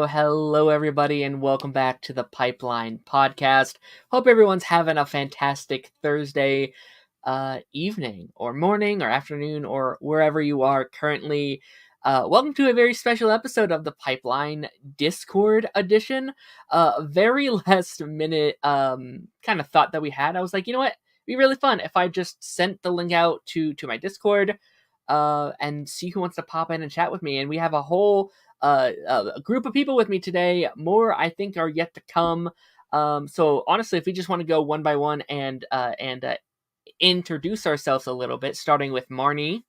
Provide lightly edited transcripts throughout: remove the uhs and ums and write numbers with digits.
Hello, everybody, and welcome back to the Pipeline Podcast. Hope everyone's having a fantastic Thursday evening, or morning, or afternoon, or wherever you are currently. Welcome to a very special episode of the Pipeline Discord edition. Very last minute kind of thought that we had. I was like, you know what? It'd be really fun if I just sent the link out to my Discord and see who wants to pop in and chat with me. And we have a whole a group of people with me today. More, I think, are yet to come. So honestly, if we just want to go one by one and introduce ourselves a little bit, starting with Marnie.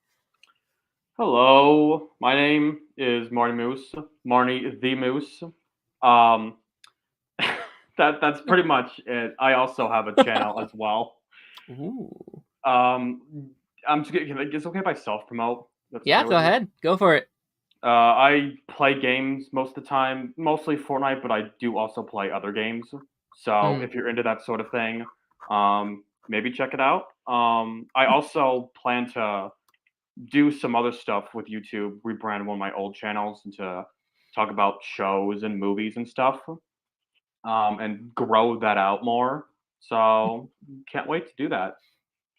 Hello, my name is Marnie Moose. Marnie the Moose. That's pretty much it. I also have a channel as well. Ooh. I'm just kidding. It's okay if I self-promote? Yeah, go ahead. Go for it. I play games most of the time, mostly Fortnite, but I do also play other games. So if you're into that sort of thing, maybe check it out. I also plan to do some other stuff with YouTube, rebrand one of my old channels and to talk about shows and movies and stuff, and grow that out more. So can't wait to do that.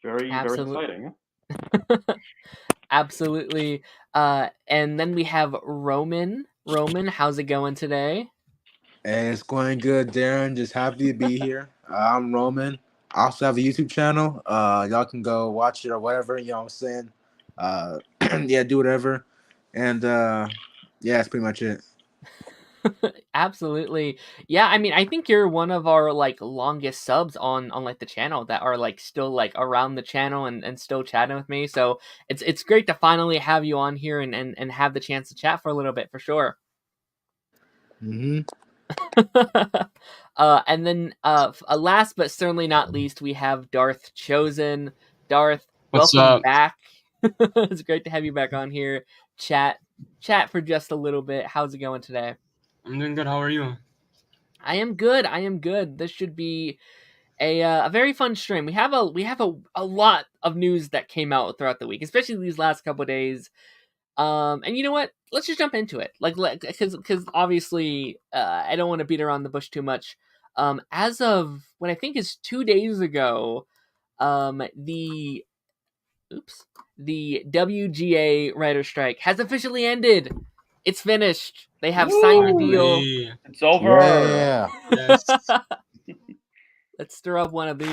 Very exciting. Absolutely. And then we have Roman. Roman, how's it going today? Hey, it's going good, Darren. Just happy to be here. I'm Roman. I also have a YouTube channel. Y'all can go watch it or whatever, you know what I'm saying? Yeah, do whatever. And yeah, that's pretty much it. Absolutely. Yeah, I mean, I think you're one of our like longest subs on like the channel that are like still like around the channel and still chatting with me. So it's great to finally have you on here and have the chance to chat for a little bit for sure. Mm-hmm. And then last but certainly not least, we have Darth Chosen. Darth, welcome back. It's great to have you back on here. Chat for just a little bit. How's it going today? I'm doing good. How are you? I am good. This should be a very fun stream. We have a lot of news that came out throughout the week, especially these last couple of days. And you know what? Let's just jump into it. Because obviously, I don't want to beat around the bush too much. As of what I think is 2 days ago, the WGA writer strike has officially ended. It's finished. They have signed the deal. It's over. Yeah. Yes. Let's stir up one of these.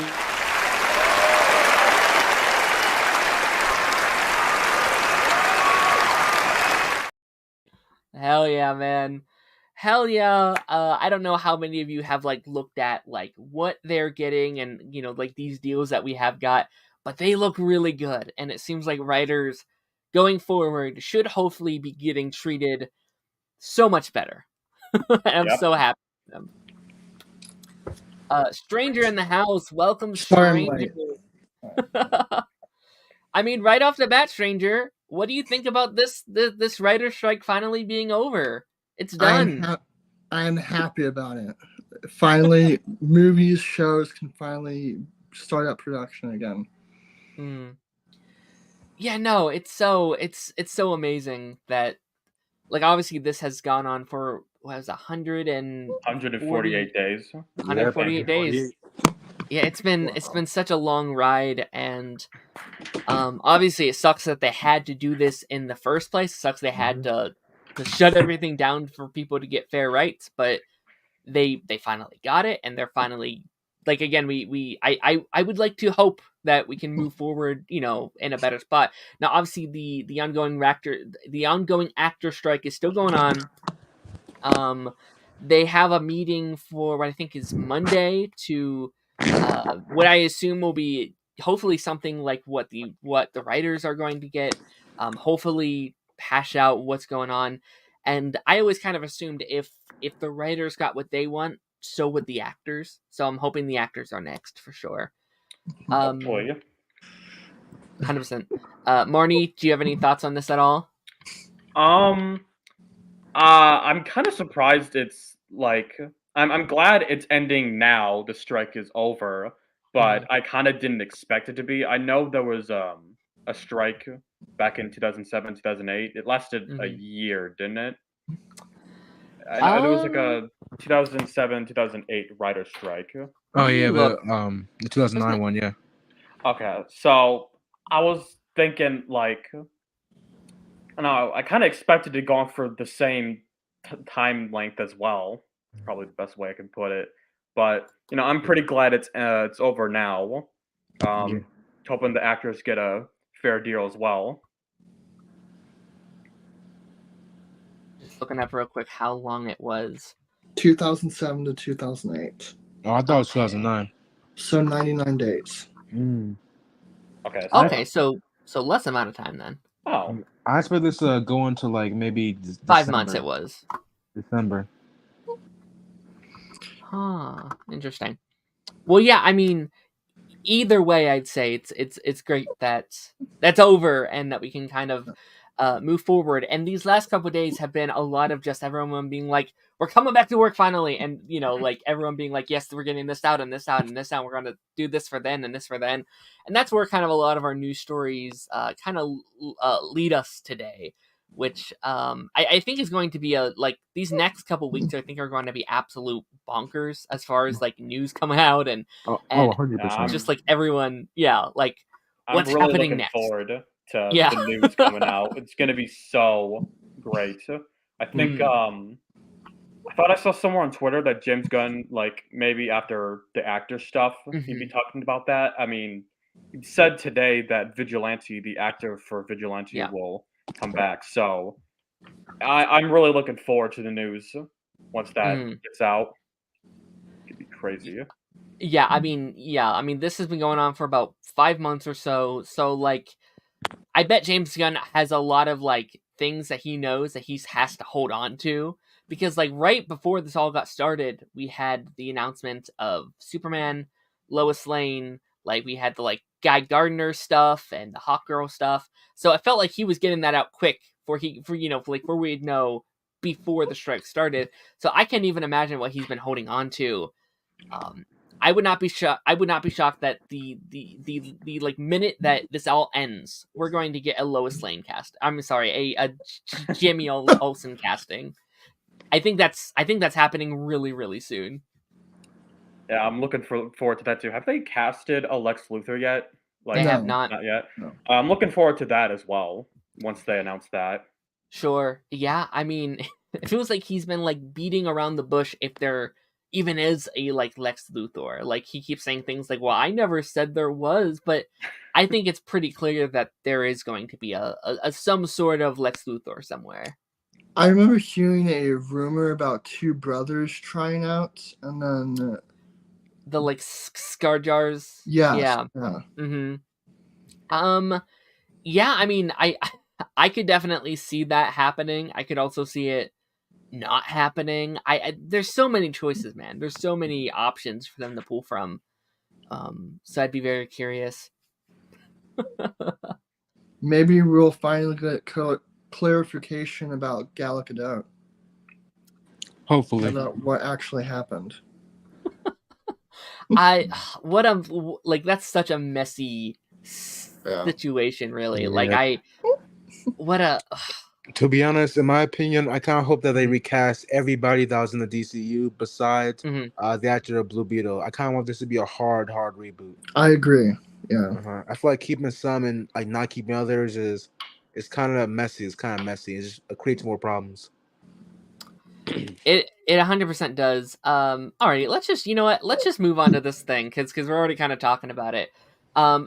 Hell yeah, man. Hell yeah. I don't know how many of you have like looked at like what they're getting and like these deals that we have got, but they look really good. And it seems like writers going forward should hopefully be getting treated so much better. And I'm Yep. so happy for them. Stranger in the house, welcome, Sorry, I'm stranger. late. I mean, right off the bat, stranger, what do you think about this writer strike finally being over? It's done. I'm happy about it. Finally, movies, shows can finally start up production again. Yeah, no, it's so amazing that, like, obviously this has gone on for 148 days. 148 days. Yeah, it's been such a long ride, and obviously it sucks that they had to do this in the first place. It sucks they had to shut everything down for people to get fair rights, but they finally got it, and they're finally, like, again, I would like to hope that we can move forward, in a better spot. Now, obviously, the ongoing actor strike is still going on. They have a meeting for what I think is Monday to what I assume will be hopefully something like what the writers are going to get. Hopefully hash out what's going on. And I always kind of assumed if the writers got what they want, so would the actors. So I'm hoping the actors are next for sure. 100%. Marnie, do you have any thoughts on this at all? I'm kind of surprised it's like I'm glad it's ending now. The strike is over, but I kind of didn't expect it to be. I know there was a strike back in 2007, 2008. It lasted a year, didn't it? I know there was like a 2007, 2008 writer strike. Oh yeah, the 2009 one, yeah. Okay, so I was thinking like, I kind of expected it going for the same time length as well. It's probably the best way I can put it. But I'm pretty glad it's over now. Hoping the actors get a fair deal as well. Just looking up real quick how long it was. 2007 to 2008. Oh, I thought it was 2009. So 99 days. Okay. Okay, so less amount of time then. Oh. I expect this to go into like maybe 5 months. It was December. Huh. Interesting. Well, yeah. I mean, either way, I'd say it's great that that's over and that we can kind of move forward. And these last couple of days have been a lot of just everyone being like, "We're coming back to work finally," and like everyone being like, "Yes, we're getting this out and this out and this out. We're going to do this for then and this for then," and that's where kind of a lot of our news stories kind of lead us today. Which I think is going to be like these next couple weeks. I think are going to be absolute bonkers as far as like news coming out and 100%. just like everyone, like what's I'm really happening looking next. forward to the news coming out. It's going to be so great. I think I thought I saw somewhere on Twitter that James Gunn, like maybe after the actor stuff, he'd be talking about that. I mean, he said today that Vigilante, the actor for Vigilante, will come back. So I'm really looking forward to the news once that gets out. It could be crazy. I mean, this has been going on for about 5 months or so. So, like, I bet James Gunn has a lot of, like, things that he knows that he has to hold on to. Because, like, right before this all got started, we had the announcement of Superman, Lois Lane, like, we had the, like, Guy Gardner stuff and the Hawkgirl stuff. So I felt like he was getting that out quick before we'd know before the strike started. So I can't even imagine what he's been holding on to. I would not be shocked. I would not be shocked that the like minute that this all ends, we're going to get a Lois Lane cast. I'm sorry, a Jimmy Olsen casting. I think that's happening really, really soon. Yeah, I'm looking forward to that too. Have they casted a Lex Luthor yet? They have not. Not yet. No. I'm looking forward to that as well once they announce that. Sure. Yeah. I mean, it feels like he's been like beating around the bush if there even is a like Lex Luthor. Like he keeps saying things like, "Well, I never said there was," but I think it's pretty clear that there is going to be a some sort of Lex Luthor somewhere. I remember hearing a rumor about two brothers trying out, and then The like scar jars. yes, Yeah. yeah. Yeah. I mean, I could definitely see that happening. I could also see it not happening. There's so many choices, man. There's so many options for them to pull from. So I'd be very curious. Maybe we'll finally get clarification about Gal Gadot. Hopefully. About what actually happened. That's such a messy situation, really. Yeah. To be honest, in my opinion, I kind of hope that they recast everybody that was in the DCU besides the actor of Blue Beetle. I kind of want this to be a hard reboot. I agree. Yeah. I feel like keeping some and like not keeping others is kind of messy. It creates more problems. It 100% does. Alrighty, let's just move on to this thing because we're already kind of talking about it.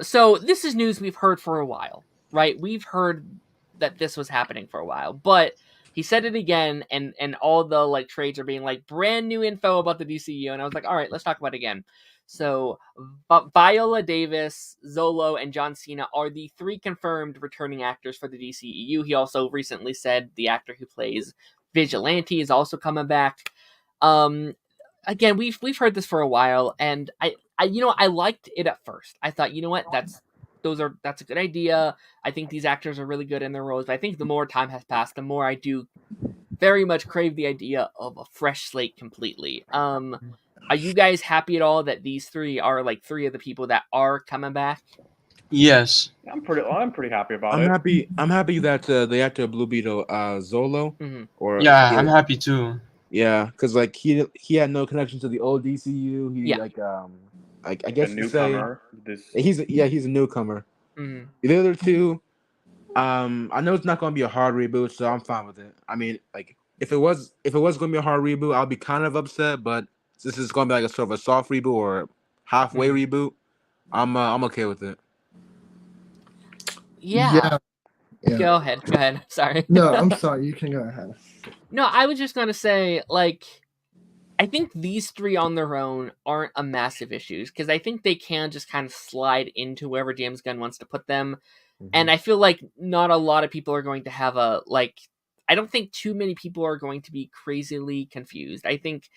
So this is news we've heard for a while, right? We've heard that this was happening for a while, but he said it again, and all the like trades are being like brand new info about the DCU, and I was like, all right, let's talk about it again. So Viola Davis, Zolo, and John Cena are the 3 confirmed returning actors for the DCEU. He also recently said the actor who plays Vigilante is also coming back. Again, we've heard this for a while, and I liked it at first. I thought, you know what, that's a good idea. I think these actors are really good in their roles, but I think the more time has passed, the more I do very much crave the idea of a fresh slate completely. Are you guys happy at all that these 3 are like 3 of the people that are coming back? Yes. I'm pretty happy about it. I'm happy that the actor of Blue Beetle, Zolo, I'm happy too. Yeah, because like he had no connection to the old DCU. I guess a newcomer. He's a newcomer. The other 2, I know it's not going to be a hard reboot, so I'm fine with it. I mean, like if it was going to be a hard reboot, I'll be kind of upset. But since it's going to be like a sort of a soft reboot or halfway reboot, I'm okay with it. Yeah. Go ahead. Sorry. No, I'm sorry. You can go ahead. No, I was just going to say, like, I think these 3 on their own aren't a massive issue, because I think they can just kind of slide into wherever James Gunn wants to put them. And I feel like not a lot of people are going to have I don't think too many people are going to be crazily confused. I think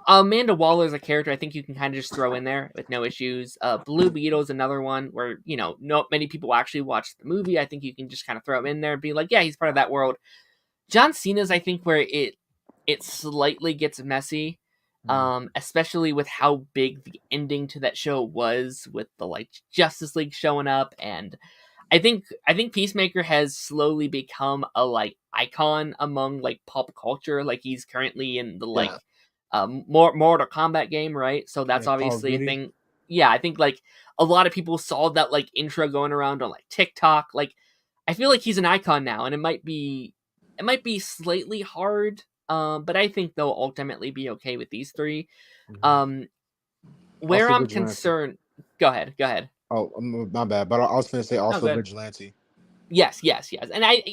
Amanda Waller is a character I think you can kind of just throw in there with no issues. Blue Beetle is another one where, not many people actually watch the movie. I think you can just kind of throw him in there and be like, yeah, he's part of that world. John Cena's, I think, where it slightly gets messy, especially with how big the ending to that show was, with the like Justice League showing up, and I think Peacemaker has slowly become a like icon among like pop culture. Like he's currently in the Mortal Kombat game, right? So that's obviously a thing. Yeah, I think like a lot of people saw that like intro going around on like TikTok. Like I feel like he's an icon now, and it might be slightly hard, but I think they'll ultimately be okay with these 3. Where I'm concerned, go ahead. Oh, my bad. But I was going to say also Vigilante. Yes, and I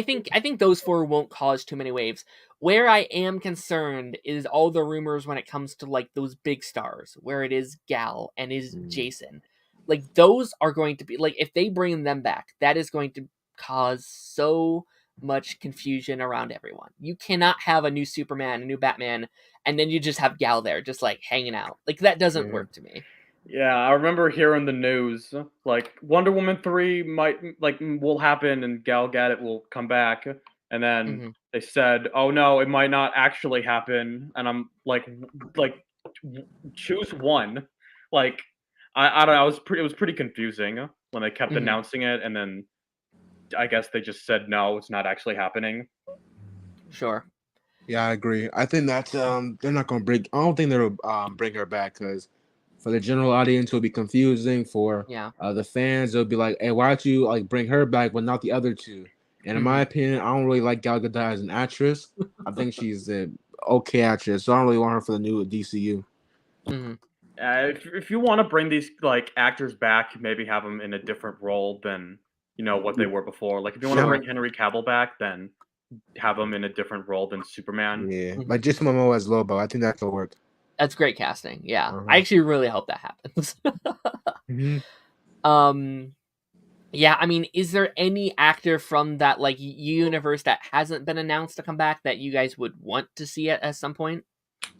think those 4 won't cause too many waves. Where I am concerned is all the rumors when it comes to like those big stars, where it is Gal and is Jason. Like those are going to be like, if they bring them back, that is going to cause so much confusion around everyone. You cannot have a new Superman, a new Batman, and then you just have Gal there just like hanging out. Like that doesn't work to me. Yeah, I remember hearing the news like Wonder Woman 3 will happen and Gal Gadot will come back, and then they said, "Oh no, it might not actually happen." And I'm like choose one. Like I don't know, it was pretty confusing when they kept announcing it, and then I guess they just said no, it's not actually happening. Sure. Yeah, I agree. I think that's they're not going to bring. I don't think they'll bring her back, because for the general audience, it'll be confusing. For the fans, it'll be like, hey, why don't you like bring her back but not the other 2? And in my opinion, I don't really like Gal Gadot as an actress. I think she's an okay actress, so I don't really want her for the new DCU. If you want to bring these like actors back, maybe have them in a different role than what they were before. Like if you want to bring Henry Cavill back, then have him in a different role than Superman. Yeah, like Jason Momoa as Lobo. I think that'll work. That's great casting. Yeah, I actually really hope that happens. Yeah, I mean, is there any actor from that like universe that hasn't been announced to come back that you guys would want to see it at some point?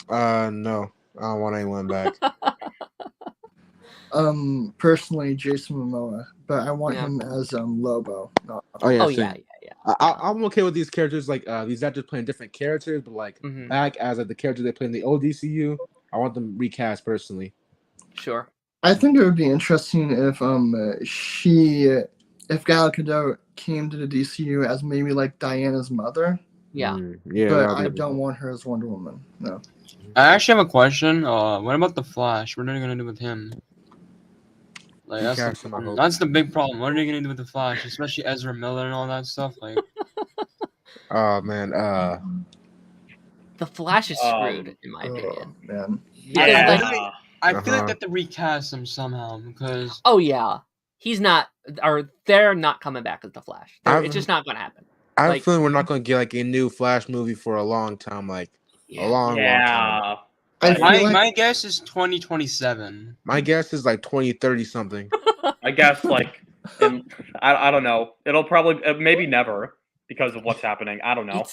No, I don't want anyone back. Personally, Jason Momoa, but I want him as Lobo. Yeah. I'm okay with these characters, like these actors playing different characters, but like back as like the characters they play in the old DCU. I want them recast personally. Sure. I think it would be interesting if if Gal Gadot came to the DCU as maybe like Diana's mother. Yeah. Yeah. But I don't want her as Wonder Woman. No. I actually have a question. What about the Flash? What are they gonna do with him? Like that's the big problem. What are they gonna do with the Flash, especially Ezra Miller and all that stuff? Like, oh man, the Flash is screwed in my opinion. Man. Yeah. I feel like they have to recast him somehow because. Oh yeah, he's not, or they're not coming back as the Flash. It's just not gonna happen. I have a feeling we're not gonna get like a new Flash movie for a long time, like a long time. My guess is 2027. My guess is like 2030 something. I guess like, I don't know. It'll probably maybe never because of what's happening. I don't know.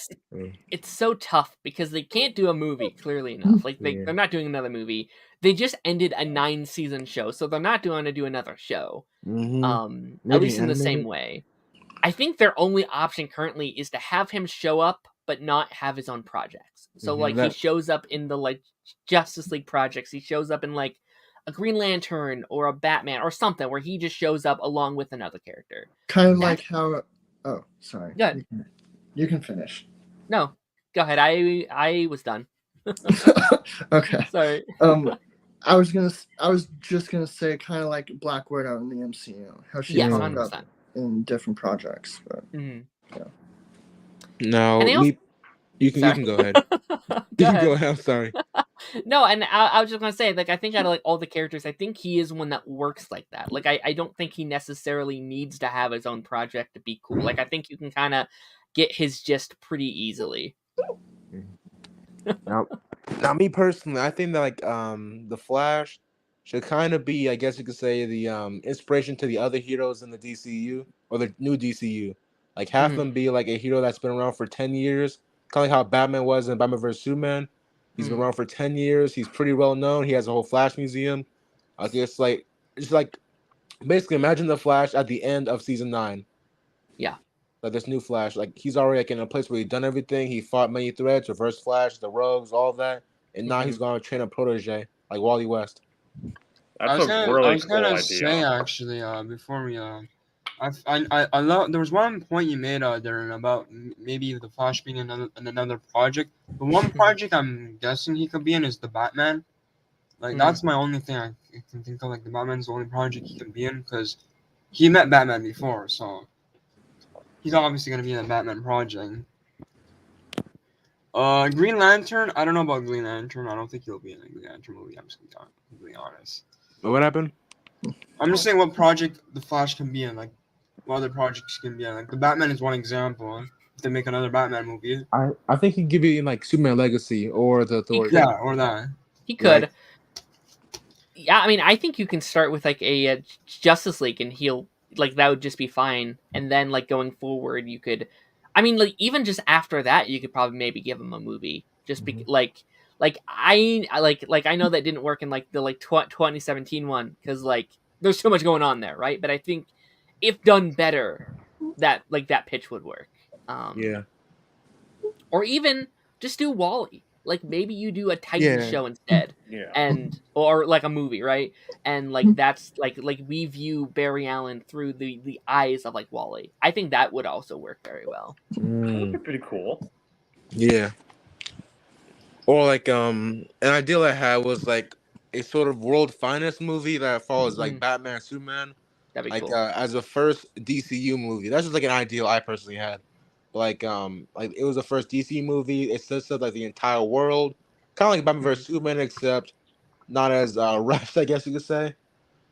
It's so tough because they can't do a movie clearly enough. Like they're not doing another movie. They just ended a 9-season show, so they're not going to do another show. At least in the same way. I think their only option currently is to have him show up but not have his own projects. So like he shows up in the like Justice League projects. He shows up in like a Green Lantern or a Batman or something where he just shows up along with another character. Kind of like how. Oh, sorry. Go ahead. You can finish. No, go ahead. I was done. Okay. Sorry. I was just gonna say kind of like Black Widow in the MCU. How she popped up in different projects. But, yeah. No, you can go ahead. You can go ahead. I'm sorry. No, and I was just gonna say, like, I think out of like all the characters, I think he is one that works like that. Like, I don't think he necessarily needs to have his own project to be cool. Like, I think you can kind of get his gist pretty easily. Now, me personally, I think that like the Flash should kind of be, I guess you could say, the inspiration to the other heroes in the DCU or the new DCU. Like have them be like a hero that's been around for 10 years, kind of like how Batman was in Batman vs Superman. He's been around for 10 years. He's pretty well known. He has a whole Flash museum. I guess like basically imagine the Flash at the end of season 9. Yeah. Like this new Flash, like he's already like in a place where he's done everything. He fought many threats, Reverse Flash, the Rogues, all of that, and now he's going to train a protege like Wally West. That's a really cool idea. Say actually, before we I love. There was one point you made, Daren, about maybe the Flash being in another project. The one project I'm guessing he could be in is the Batman. Like that's my only thing I can think of. Like the Batman's the only project he can be in because he met Batman before, so he's obviously gonna be in a Batman project. Green Lantern. I don't know about Green Lantern. I don't think he'll be in a Green Lantern movie. I'm just gonna be honest. What happened? I'm just saying what project the Flash can be in. Like what other projects can be in. Like the Batman is one example. If they make another Batman movie, I think he'd give you like Superman Legacy or the Authority. Yeah, or that. He could. Yeah, I mean, I think you can start with like a Justice League, and he'll like that would just be fine. And then like going forward, you could. I mean, like even just after that, you could probably maybe give him a movie. Just be like I know that didn't work in like the 2017 one because like there's too much going on there, right? But I think if done better, that pitch would work. Yeah. Or even just do Wall-E. Like maybe you do a Titan show instead. Yeah. And or like a movie, right? And like that's like we view Barry Allen through the eyes of like Wall-E. I think that would also work very well. That would be pretty cool. Yeah. Or like an ideal I had was like a sort of world finest movie that follows like Batman, Superman. That'd be like cool. As a first DCU movie. That's just like an ideal I personally had. Like it was the first DC movie. It sets up like the entire world, kind of like Batman vs Superman, except not as rushed, I guess you could say.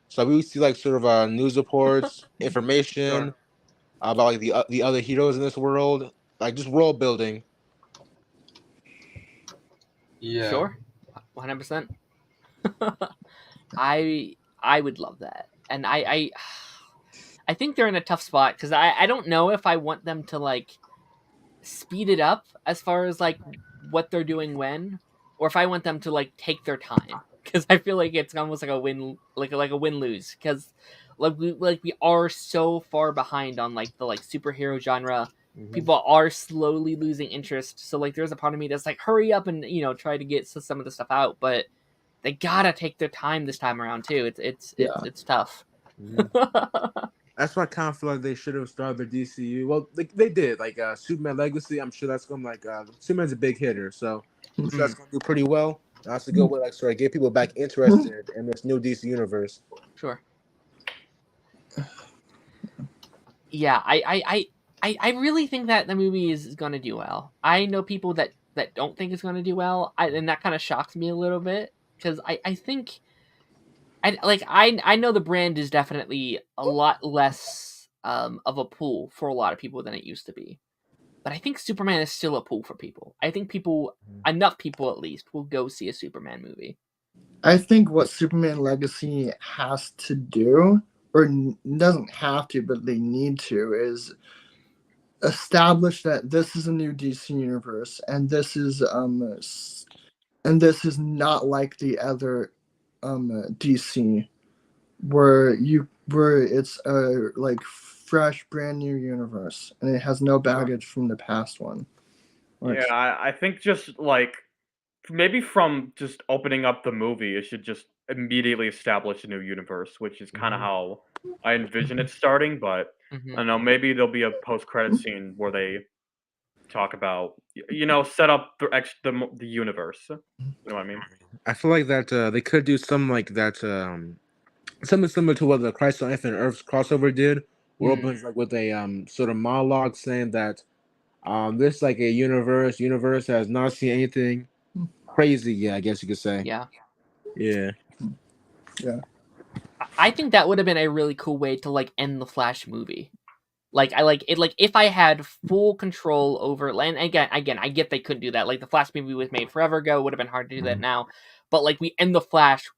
So we would see like sort of news reports, information about like the other heroes in this world, like just world building. Yeah. Sure, 100%. I would love that, and I think they're in a tough spot because I don't know if I want them to like speed it up as far as like what they're doing when, or if I want them to like take their time, because I feel like it's almost like a win, like a win lose, because we are so far behind on like the like superhero genre. People are slowly losing interest, so like there's a part of me that's like hurry up and try to get some of the stuff out, but they gotta take their time this time around too. It's tough. That's why I kind of feel like they should have started the DCU. Well, they did. Like Superman Legacy, I'm sure that's going to like Superman's a big hitter, so I'm sure that's going to do pretty well. That's a good way, like, sort of get people back interested in this new DC universe. Sure. Yeah, I really think that the movie is going to do well. I know people that don't think it's going to do well, and that kind of shocks me a little bit because I think. I know the brand is definitely a lot less of a pull for a lot of people than it used to be, but I think Superman is still a pull for people. I think enough people at least, will go see a Superman movie. I think what Superman Legacy has to do, or doesn't have to, but they need to, is establish that this is a new DC universe, and this is not like the other DC, where it's a like fresh, brand new universe, and it has no baggage from the past one. I think just like maybe from just opening up the movie, it should just immediately establish a new universe, which is kind of how I envision it starting. But I don't know, maybe there'll be a post-credit scene where they talk about set up the universe. You know what I mean? I feel like that they could do something like that, something similar to what the Crisis on Infinite Earths crossover did, where it opens like with a sort of monologue saying that this like a universe has not seen anything crazy yet, I guess you could say. Yeah. I think that would have been a really cool way to like end the Flash movie. Like I like it. Like if I had full control over, and again, I get they couldn't do that. Like the Flash movie was made forever ago. It would have been hard to do that now. But like we end the Flash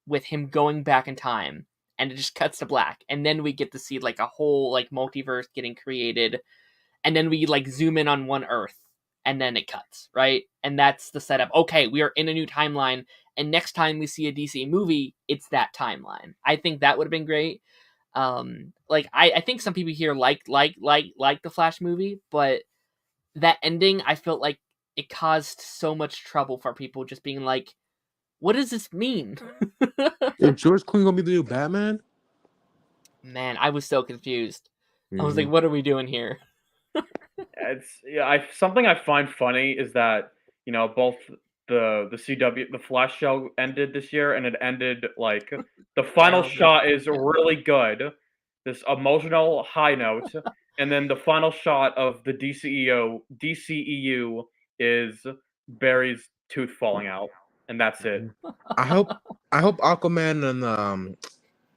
with him going back in time, and it just cuts to black, and then we get to see like a whole like multiverse getting created, and then we like zoom in on one Earth, and then it cuts, right? And that's the setup. Okay, we are in a new timeline, and next time we see a DC movie, it's that timeline. I think that would have been great. Like I think some people here like the Flash movie, but that ending, I felt like it caused so much trouble for people just being like, what does this mean? Is George Clooney gonna be the new Batman? Man, I was so confused. I was like, what are we doing here? Something I find funny is that both the CW the Flash show ended this year, and it ended like the final shot is really good, this emotional high note, and then the final shot of the DCEU is Barry's tooth falling out, and that's it. I hope Aquaman and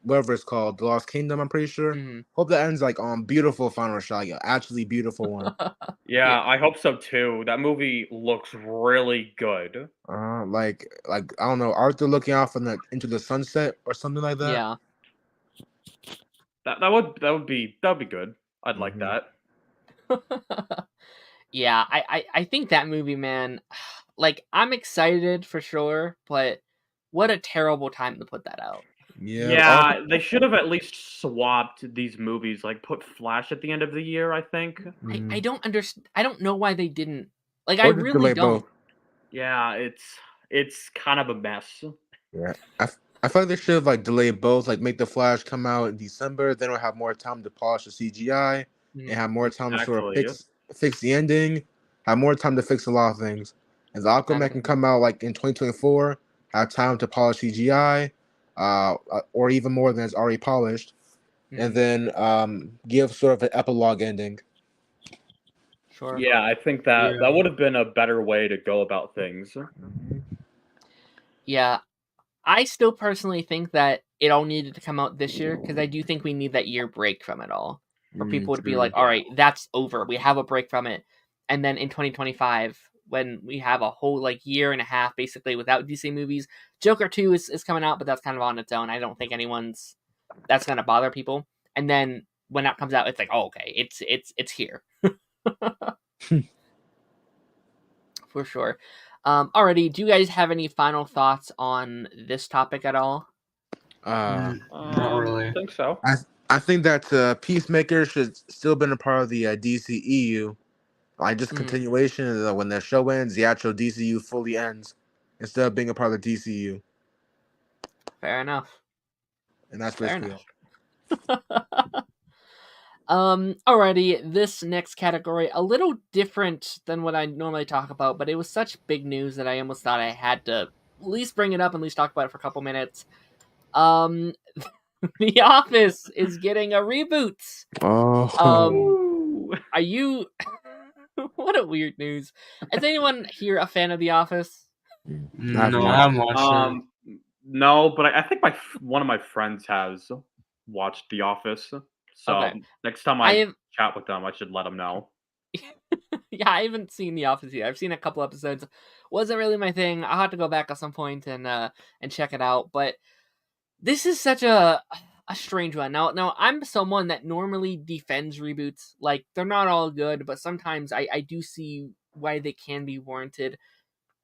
whatever it's called, The Lost Kingdom, I'm pretty sure. Hope that ends like on beautiful final shot, actually beautiful one. Yeah, I hope so too. That movie looks really good. Like I don't know, Arthur looking out from into the sunset or something like that. Yeah. That would be good. I'd like that. Yeah, I think that movie, man, like I'm excited for sure, but what a terrible time to put that out. Yeah, they should have at least swapped these movies, like put Flash at the end of the year, I think. I don't understand. I don't know why they didn't. Like, I really don't. Both. Yeah, it's kind of a mess. Yeah, I feel like they should have like delayed both, like make the Flash come out in December, then we'll have more time to polish the CGI and have more time to sort of fix the ending, have more time to fix a lot of things. And the Aquaman can come out like in 2024, have time to polish CGI. Or even more than it's already polished, and then give sort of an epilogue ending. Sure. Yeah, I think that would have been a better way to go about things. Yeah, I still personally think that it all needed to come out this year, because I do think we need that year break from it all, for people to be like, all right, that's over. We have a break from it. and then in 2025, when we have a whole like year and a half basically without DC movies, Joker 2 is coming out, but that's kind of on its own. I don't think that's gonna bother people. And then when that comes out, it's like, oh, okay, it's here. For sure. Alrighty, do you guys have any final thoughts on this topic at all? Not really. I think so. I think that Peacemaker should still been a part of the DCEU. Like just continuation. When the show ends, the actual DCU fully ends instead of being a part of the DCU. Fair enough. And that's basically all. Alrighty, this next category, a little different than what I normally talk about, but it was such big news that I almost thought I had to at least bring it up and at least talk about it for a couple minutes. The Office is getting a reboot. Oh. Are you... What a weird news. Is anyone here a fan of The Office? No, I haven't watched it. No, but I think one of my friends has watched The Office. So next time I chat with them, I should let them know. Yeah, I haven't seen The Office yet. I've seen a couple episodes. Wasn't really my thing. I'll have to go back at some point and check it out. But this is such a strange one. Now I'm someone that normally defends reboots. Like, they're not all good, but sometimes I do see why they can be warranted.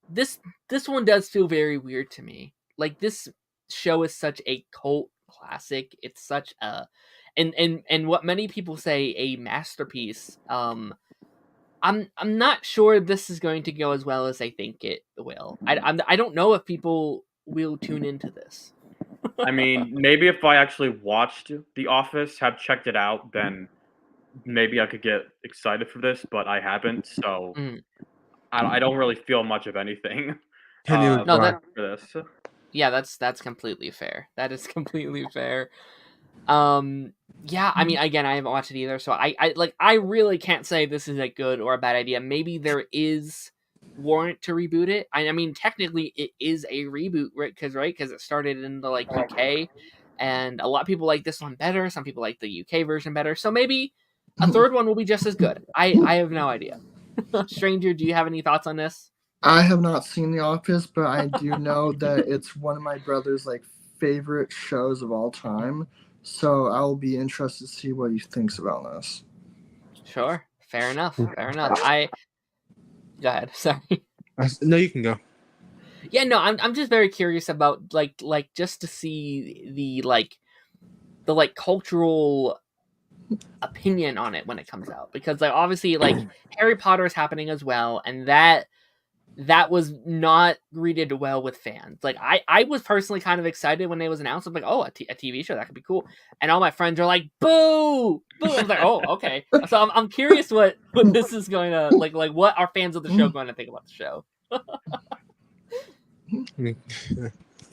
This one does feel very weird to me. Like, this show is such a cult classic. It's such a and what many people say a masterpiece. I'm not sure this is going to go as well as I think it will. I don't know if people will tune into this. I mean, maybe if I actually watched The Office, have checked it out, then maybe I could get excited for this, but I haven't, so I don't really feel much of anything for this. Yeah, that's completely fair. That is completely fair. Yeah, I mean, again, I haven't watched it either, so I really can't say this is a good or a bad idea. Maybe there is warrant to reboot it. I mean, technically, it is a reboot, right? Because it started in the UK, and a lot of people like this one better. Some people like the UK version better. So maybe a third one will be just as good. I have no idea. Stranger, do you have any thoughts on this? I have not seen The Office, but I do know that it's one of my brother's favorite shows of all time. So I'll be interested to see what he thinks about this. Sure. Fair enough. Go ahead. Sorry. No, you can go. Yeah, no, I'm just very curious about like just to see the cultural opinion on it when it comes out, because obviously Harry Potter is happening as well, and that was not greeted well with fans. I was personally kind of excited when it was announced. I'm like, oh, a TV show, that could be cool. And all my friends are like, boo, boo. I was like, oh, okay. So I'm curious what this is going to like what are fans of the show going to think about the show.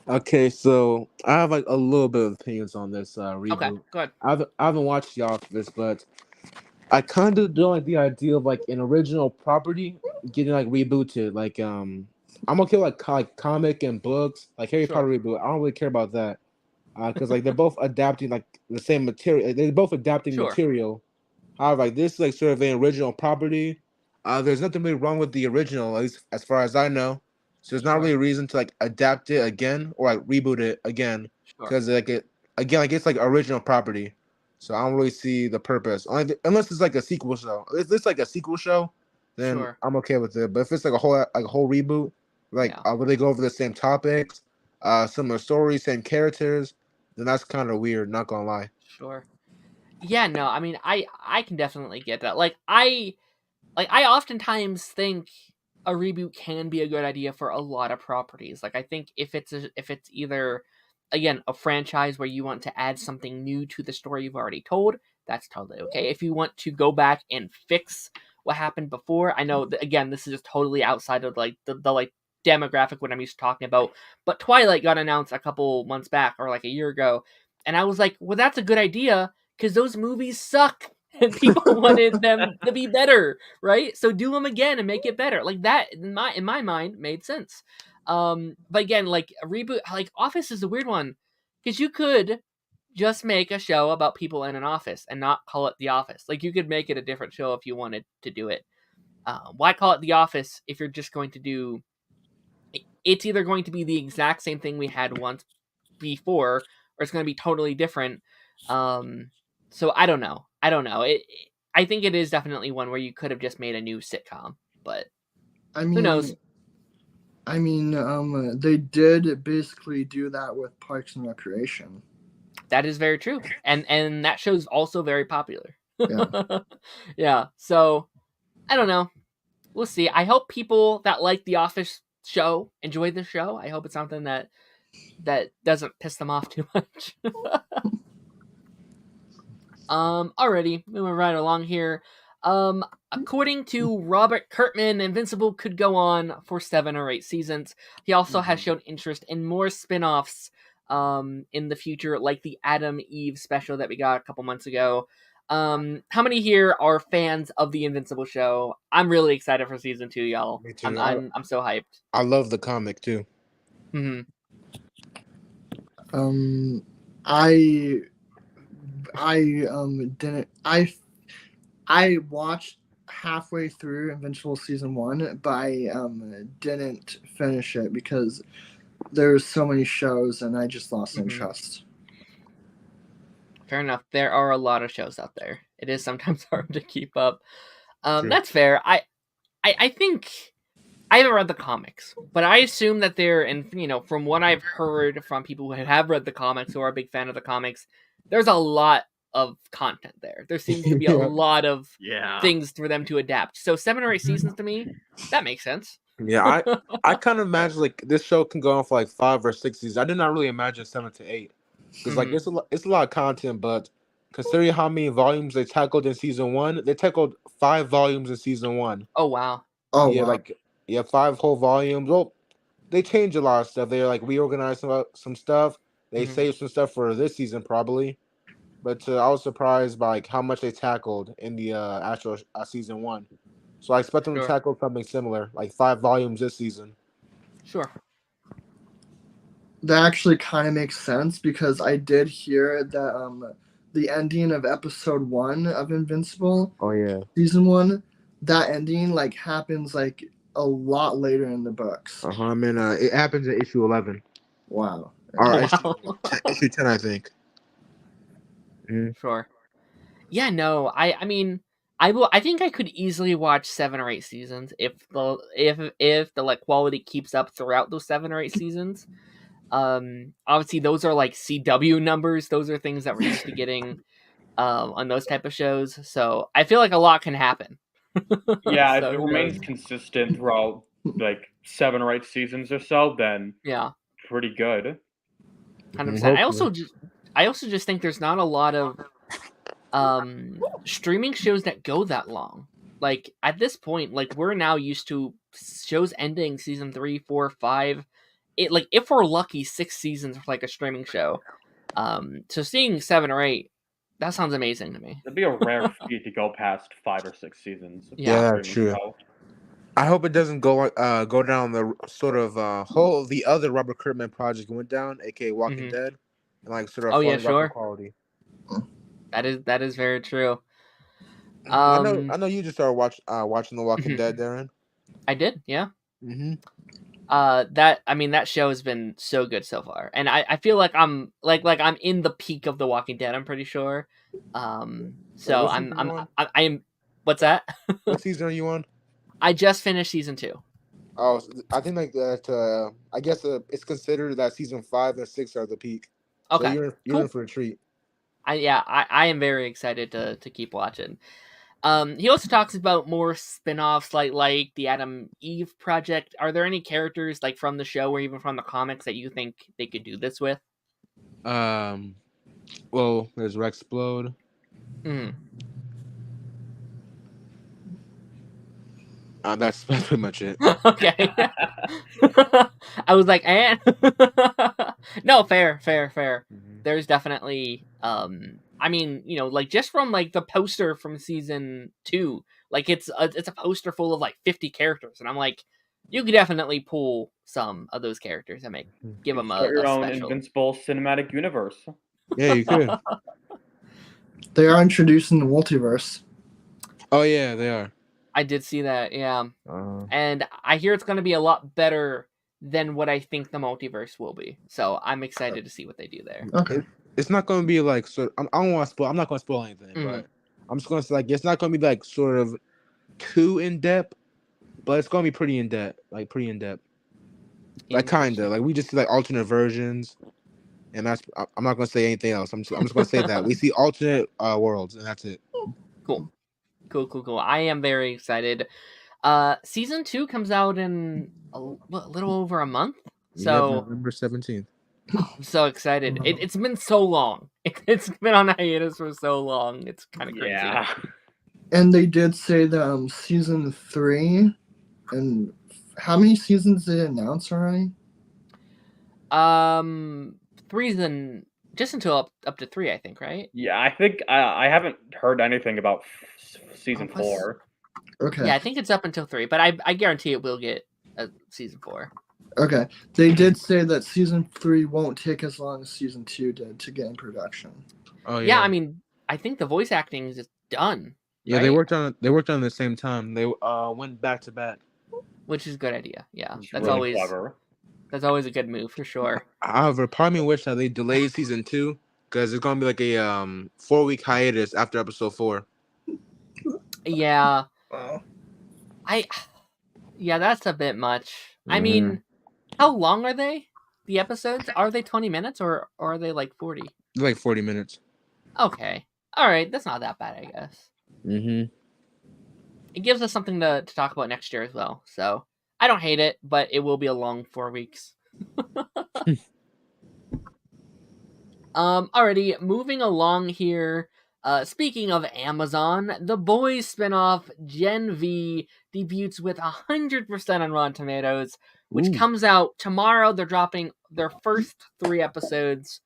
Okay, so I have a little bit of opinions on this reboot. Okay, go ahead. I haven't watched The Office, but I kind of don't like the idea of an original property getting rebooted. I'm okay with comic and books, like Harry Potter reboot. I don't really care about that because they're both adapting the same material. They're both adapting material. However, this is sort of an original property. There's nothing really wrong with the original, at least as far as I know. So there's not really a reason to adapt it again or reboot it again because it's original property. So I don't really see the purpose. Unless it's a sequel show. If it's a sequel show, then I'm okay with it. But if it's a whole reboot, where they go over the same topics, similar stories, same characters, then that's kind of weird, not gonna lie. Sure. Yeah, no, I mean I can definitely get that. I oftentimes think a reboot can be a good idea for a lot of properties. I think if it's either, again, a franchise where you want to add something new to the story you've already told, that's totally okay. If you want to go back and fix what happened before, I know that, again, this is just totally outside of the demographic what I'm used to talking about, but Twilight got announced a couple months back or a year ago, and I was like, well, that's a good idea because those movies suck and people wanted them to be better, right? So do them again and make it better. That in my mind made sense. But again, a reboot, Office is a weird one because you could just make a show about people in an office and not call it The Office. You could make it a different show if you wanted to do it. Why call it The Office if you're just going to do? It's either going to be the exact same thing we had once before, or it's going to be totally different. So I don't know. I think it is definitely one where you could have just made a new sitcom, but who knows? They did basically do that with Parks and Recreation. That is very true, and that show's also very popular. Yeah. Yeah. So I don't know. We'll see. I hope people that like The Office show enjoy the show. I hope it's something that doesn't piss them off too much. Alrighty, moving right along here. According to Robert Kirkman, Invincible could go on for 7 or 8 seasons. He also has shown interest in more spin-offs in the future, like the Adam Eve special that we got a couple months ago. How many here are fans of the Invincible show? I'm really excited for season 2, y'all. Me too. I'm so hyped. I love the comic too. Mm-hmm. I watched halfway through Invincible season 1, but I didn't finish it because there's so many shows and I just lost interest. Fair enough. There are a lot of shows out there. It is sometimes hard to keep up. That's fair. I think I haven't read the comics, but I assume that they're, and from what I've heard from people who have read the comics, who are a big fan of the comics, there's a lot of content there. There seems to be a lot of things for them to adapt. So 7 or 8 seasons to me, that makes sense. Yeah, I kind of imagine like this show can go on for like 5 or 6 seasons. I did not really imagine 7 to 8 because like it's a lot of content, but considering how many volumes they tackled in season 1, they tackled 5 volumes in season 1. Oh wow! Oh yeah, wow. 5 whole volumes. Well, they changed a lot of stuff. They like reorganized some stuff. They saved some stuff for this season probably, but I was surprised by like how much they tackled in the actual season 1. So I expect them to tackle something similar, like 5 volumes this season. Sure. That actually kind of makes sense because I did hear that the ending of episode 1 of Invincible, season 1, that ending like happens like a lot later in the books. I mean, it happens in issue 11. Wow. Or issue 10, I think. Sure. Yeah. No. I mean. I think I could easily watch 7 or 8 seasons if the like quality keeps up throughout those 7 or 8 seasons. Obviously those are like CW numbers. Those are things that we're used to getting on those type of shows. So I feel like a lot can happen. Yeah, so if it remains consistent throughout like 7 or 8 seasons or so, then pretty good. 100%. I also just think there's not a lot of streaming shows that go that long. Like at this point, like we're now used to shows ending season 3, 4, 5. It like if we're lucky 6 seasons for like a streaming show. So seeing 7 or 8, that sounds amazing to me. It'd be a rare feat to go past 5 or 6 seasons. Yeah, true. Show. I hope it doesn't go down the sort of whole the other Robert Kirkman project went down, aka Walking Dead, and like sort of fun quality. That is very true. I know you just started watching The Walking Dead, Daren. I did, yeah. That show has been so good so far, and I feel like I'm I'm in the peak of The Walking Dead. I'm pretty sure. So I am. What's that? What season are you on? I just finished season 2. Oh, I think like that. I guess it's considered that season 5 and 6 are the peak. Okay, so you're cool. in for a treat. I am very excited to keep watching. He also talks about more spin-offs like the Adam Eve project. Are there any characters like from the show or even from the comics that you think they could do this with? Well, there's Rexplode. That's pretty much it. Okay. I was like, no, fair. There's definitely I mean, like just from like the poster from season 2, like it's a poster full of like 50 characters, and I'm like, you could definitely pull some of those characters and give them your own special. Invincible cinematic universe. Yeah, you could. They are introducing the multiverse. Oh yeah, they are. I did see that, yeah. Uh, And I hear it's going to be a lot better than what I think the multiverse will be. So I'm excited to see what they do there. Okay. it's not going to be like sort. I don't want to spoil. I'm not going to spoil anything, but I'm just going to say like it's not going to be like sort of too in depth, but it's going to be pretty in depth. Like pretty in depth. Like kinda. Like we just see like alternate versions, and that's. I'm not going to say anything else. I'm just going to say that we see alternate worlds, and that's it. Cool. I am very excited. Season 2 comes out in a little over a month. So November 17th. I'm so excited. It's been so long. It's been on hiatus for so long. It's kind of crazy. Yeah. And they did say that season 3, and how many seasons did it announce already? 3's and just until up to 3, I think, right? Yeah, I think I haven't heard anything about season 4. Okay. Yeah, I think it's up until 3, but I guarantee it will get a season 4. Okay. They did say that season 3 won't take as long as season 2 did to get in production. Oh Yeah, I mean, I think the voice acting is just done. Yeah, right? they worked on it at the same time. They went back to back. Which is a good idea. Yeah, It's that's really always clever. That's always a good move for sure. However, part of me wish that they delayed season 2 because it's gonna be like a 4-week hiatus after episode 4. Yeah. Wow. Yeah, that's a bit much. I mean, how long are they? The episodes? Are they 20 minutes or are they like 40? They're like 40 minutes. Okay. All right, that's not that bad, I guess. Mm-hmm. It gives us something to talk about next year as well. So I don't hate it, but it will be a long 4 weeks. Alrighty, moving along here. Speaking of Amazon, The Boys spinoff Gen V debuts with 100% on Rotten Tomatoes, which comes out tomorrow. They're dropping their first 3 episodes.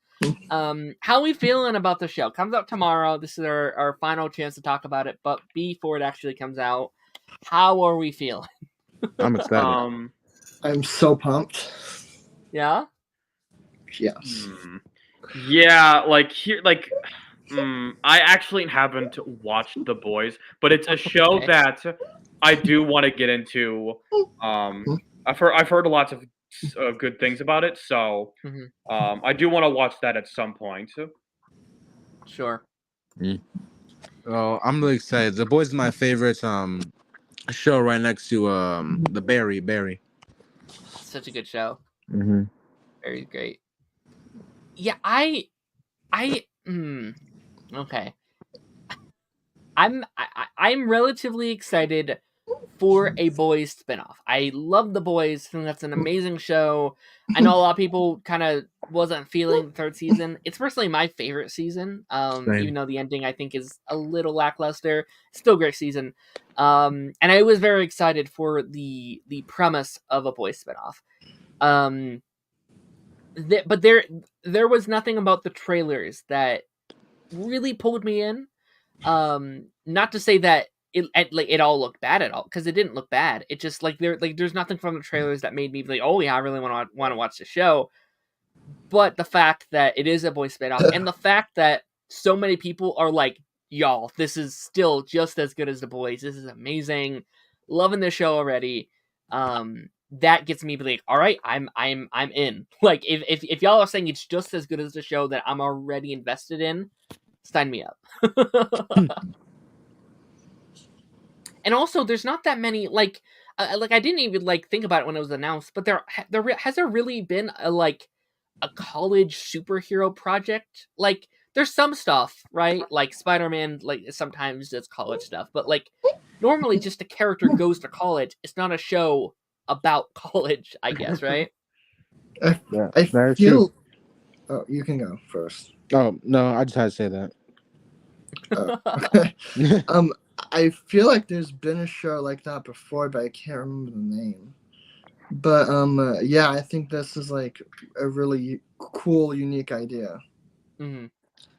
How are we feeling about the show? Comes out tomorrow. This is our final chance to talk about it, but before it actually comes out, how are we feeling? I'm excited. I'm so pumped. Yeah? Yes. Yeah, I actually haven't watched The Boys, but it's a show that I do want to get into. I've heard lots of good things about it, so I do want to watch that at some point. Sure. Oh, I'm really excited. The Boys is my favorite show right next to the Barry. Such a good show. Mm-hmm. Very great. Yeah, okay. I'm relatively excited for a Boys spinoff. I love The Boys. I think that's an amazing show. I know a lot of people kind of wasn't feeling the 3rd season. It's personally my favorite season. Even though the ending I think is a little lackluster, still a great season. And I was very excited for the premise of a Boys spinoff. But there was nothing about the trailers that really pulled me in. Not to say that it all looked bad at all, because it didn't look bad. It just there's nothing from the trailers that made me be like, oh yeah, I really want to watch the show. But the fact that it is a Boys spinoff, and the fact that so many people are like, y'all, this is still just as good as The Boys. This is amazing. Loving the show already. That gets me like, all right, I'm in. Like if y'all are saying it's just as good as the show that I'm already invested in, sign me up. And also, there's not that many like I didn't even think about it when it was announced, but has there really been a college superhero project? Like there's some stuff, right? Like Spider-Man, sometimes does college stuff, but normally just a character goes to college. It's not a show about college, I guess, right? I feel. Oh, you can go first. Oh no, I just had to say that. Okay. I feel like there's been a show like that before, but I can't remember the name. But yeah, I think this is a really cool, unique idea. Mm-hmm.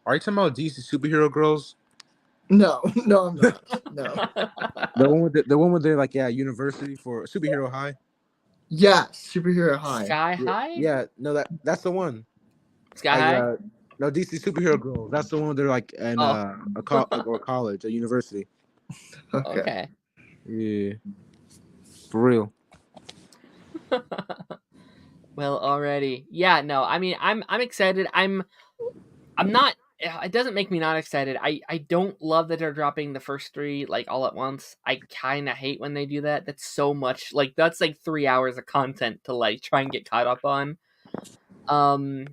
Are you talking about DC Superhero Girls? No, I'm not. No. the one with their university for superhero high. Yeah, superhero high. Sky High. Yeah, no, that's the one. Sky High. No, DC Superhero Girls. That's the one they're in a college, a university. Okay. Yeah, for real. Well, already, yeah. No, I mean, I'm excited. I'm not. It doesn't make me not excited. I don't love that they're dropping the first three like all at once. I kind of hate when they do that. That's so much. Like that's like 3 hours of content to like try and get caught up on. Um,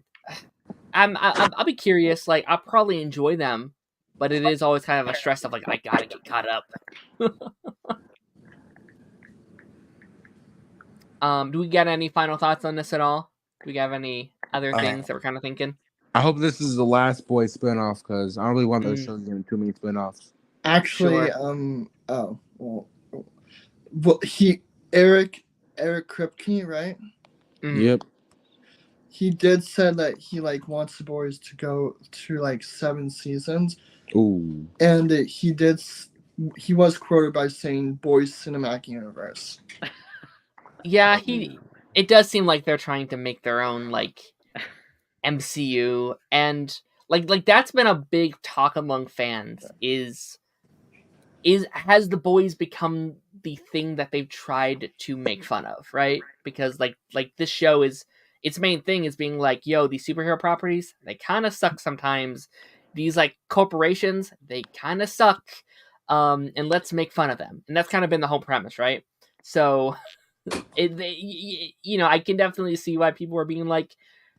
I'll be curious. Like I'll probably enjoy them, but it is always kind of a stress of like I gotta get caught up. Do we get any final thoughts on this at all? Do we have any other things that we're kind of thinking? I hope this is the last Boys spinoff because I don't really want those shows getting too many spinoffs. Actually, Sure. Eric Kripke, right? Yep. He did say that he like wants the boys to go to like 7 seasons. Ooh. And he was quoted by saying "Boys Cinematic Universe." Yeah, it does seem like they're trying to make their own like MCU, and like that's been a big talk among fans is has the boys become the thing that they've tried to make fun of, right? Because like this show is its main thing is being like, yo, these superhero properties, they kind of suck sometimes. These like corporations, they kind of suck. And let's make fun of them. And that's kind of been the whole premise, right? So I can definitely see why people are being like,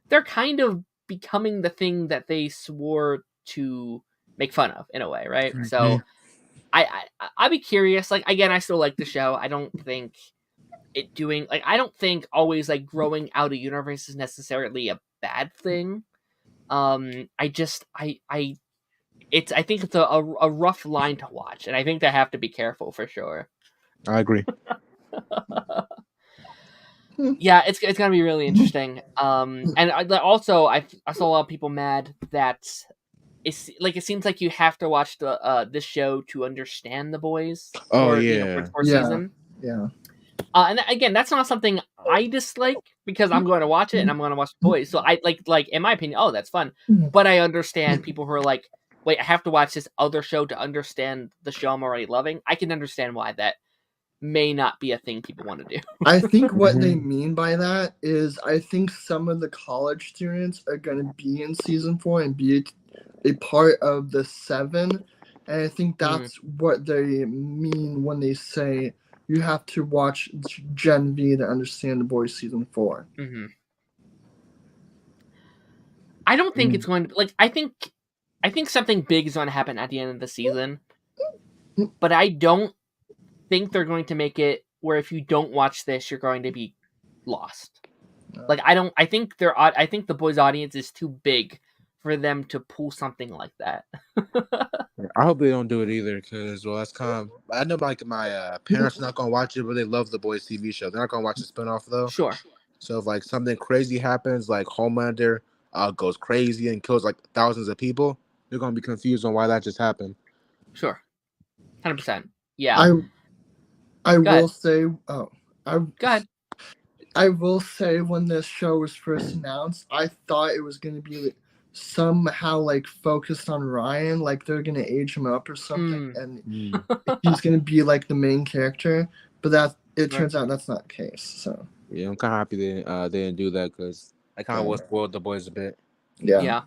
they're kind of becoming the thing that they swore to make fun of in a way, right? Mm-hmm. So I'd be curious. Like again, I still like the show. I don't think it doing like I don't think always like growing out a universe is necessarily a bad thing. I think it's a rough line to watch, and I think they have to be careful for sure. I agree. Yeah, it's gonna be really interesting. And also I saw a lot of people mad that it seems like you have to watch this show to understand the boys. Oh, for, yeah. for the fourth season. Yeah. And again, that's not something I dislike because I'm going to watch it and I'm going to watch the boys. So I like in my opinion, oh, that's fun. But I understand people who are like, wait, I have to watch this other show to understand the show I'm already loving. I can understand why that may not be a thing people want to do. I think what they mean by that is I think some of the college students are going to be in season 4 and be a part of the 7. And I think that's what they mean when they say you have to watch Gen V to understand the boys season 4. Mm-hmm. I don't think it's going to like. I think something big is going to happen at the end of the season, but I don't think they're going to make it where if you don't watch this, you're going to be lost. Like I think the boys' audience is too big for them to pull something like that. I hope they don't do it either, because that's kind of. I know like my parents are not gonna watch it, but they love the Boys TV show. They're not gonna watch the spinoff though. Sure. So if like something crazy happens, like Homelander goes crazy and kills like thousands of people, they're gonna be confused on why that just happened. Sure. 100%. Yeah. I will say. Go ahead. I will say when this show was first announced, I thought it was going to be somehow like focused on Ryan, like they're going to age him up or something, and he's going to be like the main character. But it turns out that's not the case. So yeah, I'm kind of happy they didn't do that because I kind of spoiled the boys a bit. Yeah.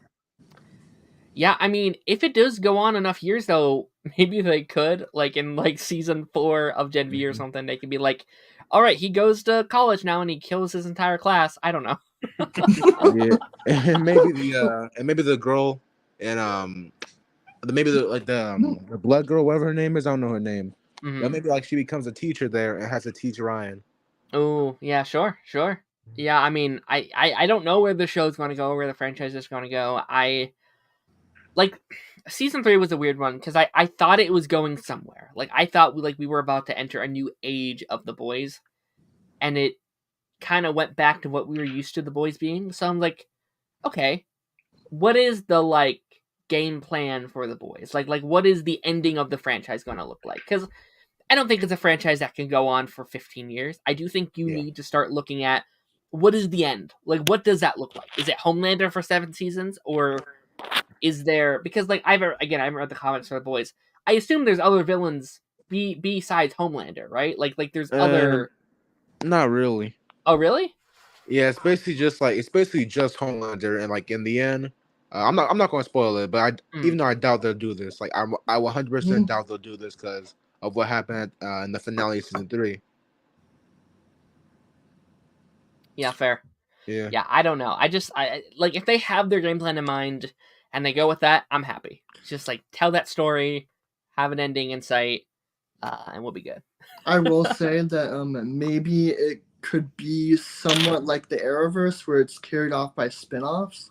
I mean, if it does go on enough years, though, maybe they could, like in like season 4 of Gen V or something, they could be like, all right, he goes to college now and he kills his entire class. I don't know. Yeah, and maybe the girl and maybe the blood girl, whatever her name is, I don't know her name. But maybe like she becomes a teacher there and has to teach Ryan. Oh yeah, sure. Yeah, I mean, I don't know where the show's going to go, where the franchise is going to go. Like season 3 was a weird one because I thought it was going somewhere. Like I thought we were about to enter a new age of the boys, and it kind of went back to what we were used to the boys being. So I'm like, okay, what is the like game plan for the boys? Like what is the ending of the franchise going to look like? Because I don't think it's a franchise that can go on for 15 years. I do think you need to start looking at what is the end? Like what does that look like? Is it Homelander for 7 seasons, or is there, because like I haven't read the comments for the boys. I assume there's other villains besides Homelander, right? Like there's other. Not really. Oh, really? Yeah, it's basically just Homelander, and like in the end, I'm not going to spoil it, but even though I doubt they'll do this, like I 100% doubt they'll do this because of what happened in the finale of season 3. Yeah, fair. Yeah. Yeah, I don't know. I like if they have their game plan in mind and they go with that, I'm happy. It's just like tell that story, have an ending in sight, and we'll be good. I will say that maybe it could be somewhat like the Arrowverse, where it's carried off by spin-offs,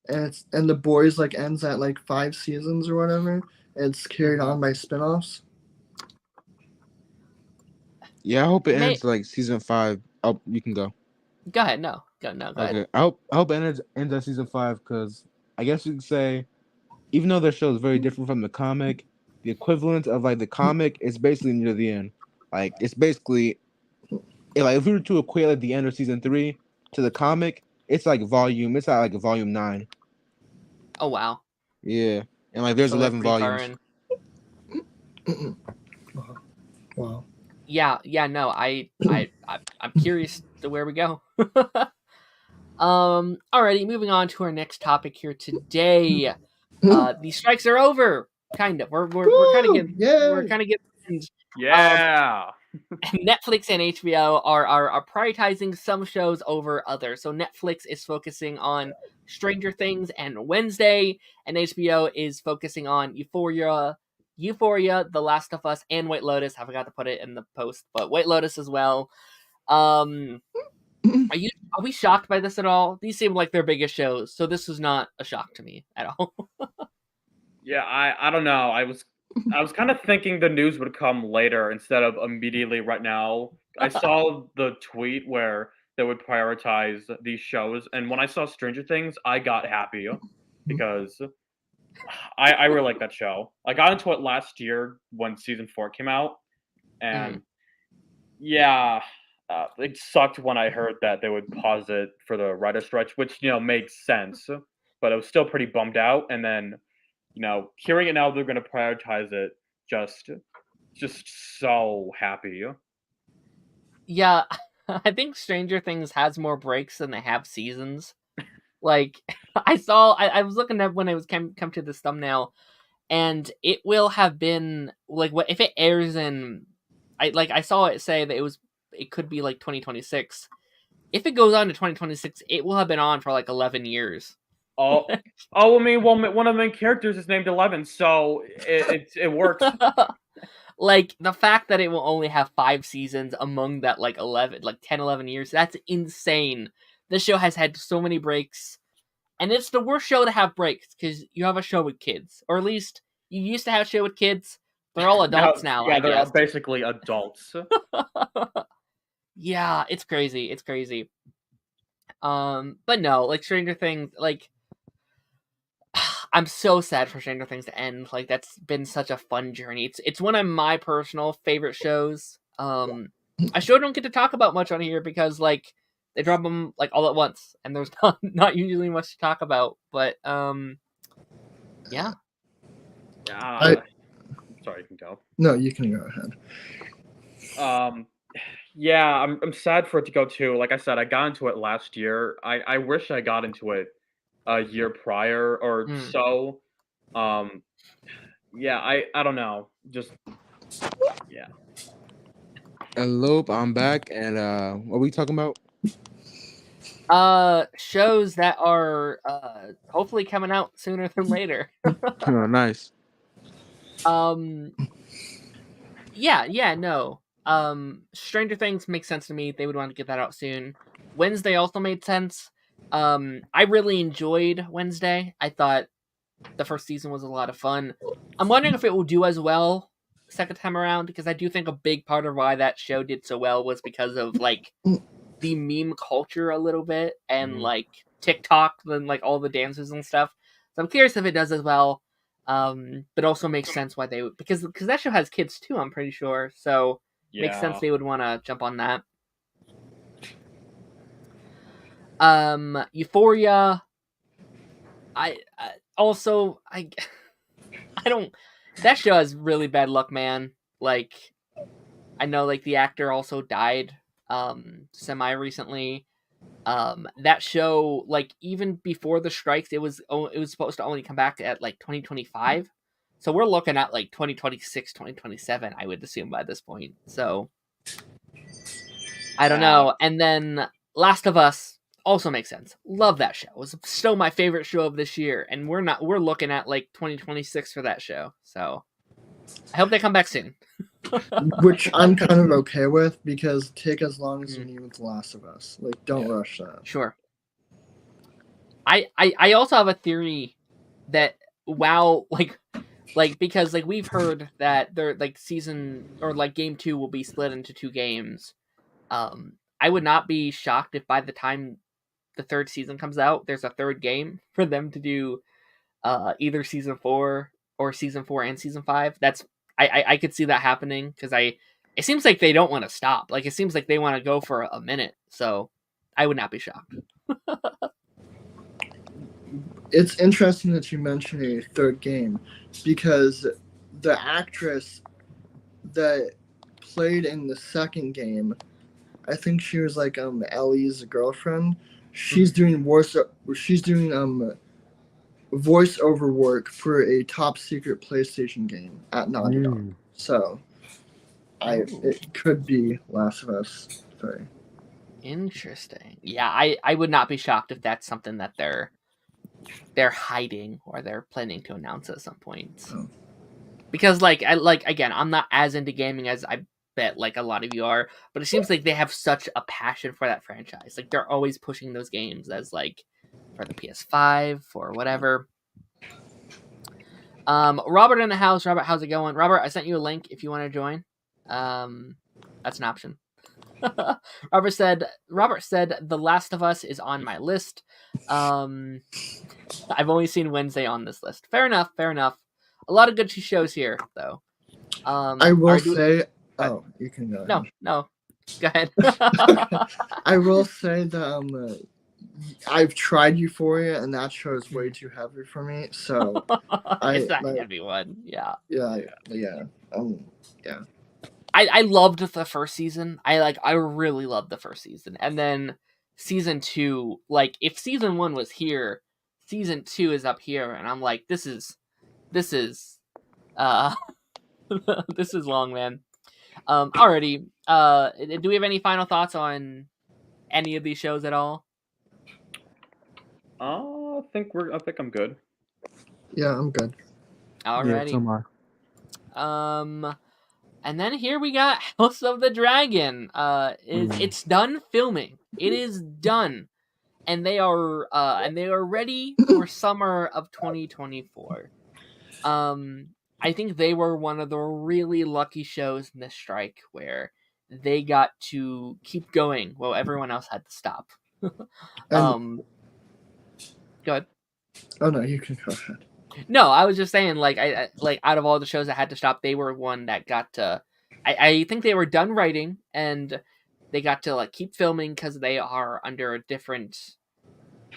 and the Boys like ends at like 5 seasons or whatever. And it's carried on by spin-offs. Yeah, I hope it ends like season 5. Oh, you can go. Go ahead. Go ahead. I hope it ends at season 5 because I guess you could say, even though the show is very different from the comic, the equivalent of like the comic is basically near the end. Like it's basically, if we were to equate like the end of season 3 to the comic, it's at like volume 9. Oh wow. Yeah, and like there's 11 volumes. Wow. Yeah. No, I'm curious to where we go. Alrighty, moving on to our next topic here today. These strikes are over. Kind of. We're kind of getting. Yeah. Netflix and HBO are prioritizing some shows over others. So Netflix is focusing on Stranger Things and Wednesday, and HBO is focusing on Euphoria, The Last of Us, and White Lotus. I forgot to put it in the post, but White Lotus as well. Are we shocked by this at all? These seem like their biggest shows, so this was not a shock to me at all. Yeah, I don't know. I was kind of thinking the news would come later instead of immediately right now. I saw the tweet where they would prioritize these shows, and when I saw Stranger Things, I got happy because I really like that show. I got into it last year when season 4 came out, and yeah, it sucked when I heard that they would pause it for the writer's strike, which makes sense, but I was still pretty bummed out. And then, hearing it now, they're going to prioritize it. Just so happy. Yeah, I think Stranger Things has more breaks than they have seasons. Like I was looking at when it was come to this thumbnail, and it will have been like what if it airs in. I saw it say that it could be like 2026. If it goes on to 2026, it will have been on for like 11 years. Oh, I mean, well, one of the main characters is named 11, so it works. Like the fact that it will only have 5 seasons among that 10, 11 years, that's insane. This show has had so many breaks, and it's the worst show to have breaks because you have a show with kids, or at least you used to have a show with kids. They're all adults now. Yeah, I they're guess. basically adults. Yeah, it's crazy. But no, like Stranger Things, like I'm so sad for Stranger Things to end. Like that's been such a fun journey. It's one of my personal favorite shows. I sure don't get to talk about much on here because like they drop them like all at once, and there's not usually much to talk about. But yeah. Sorry, you can go. No, you can go ahead. Yeah, I'm sad for it to go too. Like I said, I got into it last year. I wish I got into it a year prior or so. Yeah, I don't know. Just yeah. Hello, I'm back, and what are we talking about? Shows that are hopefully coming out sooner than later. Oh, nice. Yeah, no. Stranger Things makes sense to me. They would want to get that out soon. Wednesday also made sense. I really enjoyed Wednesday. I thought the first season was a lot of fun. I'm wondering if it will do as well second time around, because I do think a big part of why that show did so well was because of like the meme culture a little bit and like TikTok and like all the dances and stuff. So I'm curious if it does as well. But also makes sense why they would, because that show has kids too, I'm pretty sure. So makes sense they would want to jump on that. Euphoria. I don't. That show has really bad luck, man. like I know like the actor also died semi recently. That show, like even before the strikes, it was supposed to only come back at like 2025. So we're looking at like 2026, 2027, I would assume by this point. So I don't know. And then Last of Us also makes sense. Love that show. It was still my favorite show of this year, and we're looking at like 2026 for that show. So I hope they come back soon. Which I'm kind of okay with, because take as long as you need with The Last of Us. Like, don't rush that. Sure. I also have a theory that WoW, like because like we've heard that they're like season or like game 2 will be split into 2 games. I would not be shocked if by the time the 3rd season comes out, there's a 3rd game for them to do either season 4 or season 4 and season 5. That's I could see that happening, because it seems like they don't want to stop. Like it seems like they want to go for a minute. So I would not be shocked. It's interesting that you mentioned a 3rd game, because the actress that played in the 2nd game, I think she was like Ellie's girlfriend. She's doing voiceover work for a top secret PlayStation game at Naughty Dog. So it could be Last of Us 3. Interesting. Yeah, I would not be shocked if that's something that they're hiding or they're planning to announce at some point. Oh. Because again, I'm not as into gaming as I bet like a lot of you are, but it seems like they have such a passion for that franchise. Like they're always pushing those games as like for the PS5 or whatever. Robert in the house. Robert, how's it going? Robert, I sent you a link if you want to join. That's an option. Robert said The Last of Us is on my list. I've only seen Wednesday on this list. Fair enough. A lot of good shows here, though. I will say... Oh, you can go ahead. No. Go ahead. I will say that I've tried Euphoria, and that show is way too heavy for me. So it's not a heavy one. Yeah. I loved the first season. I really loved the first season, and then season 2. Like if season 1 was here, season 2 is up here, and I'm like, this is this is long, man. Alrighty. Do we have any final thoughts on any of these shows at all? I think I'm good. Yeah, I'm good. Alrighty. Yeah, so am I. And then here we got House of the Dragon. It's done filming. It is done, and they are ready for summer of 2024. I think they were one of the really lucky shows in this strike where they got to keep going while everyone else had to stop. Go ahead. Oh no, you can go ahead. No, I was just saying, like, I out of all the shows that had to stop, they were one that got to. I think they were done writing, and they got to like keep filming because they are under a different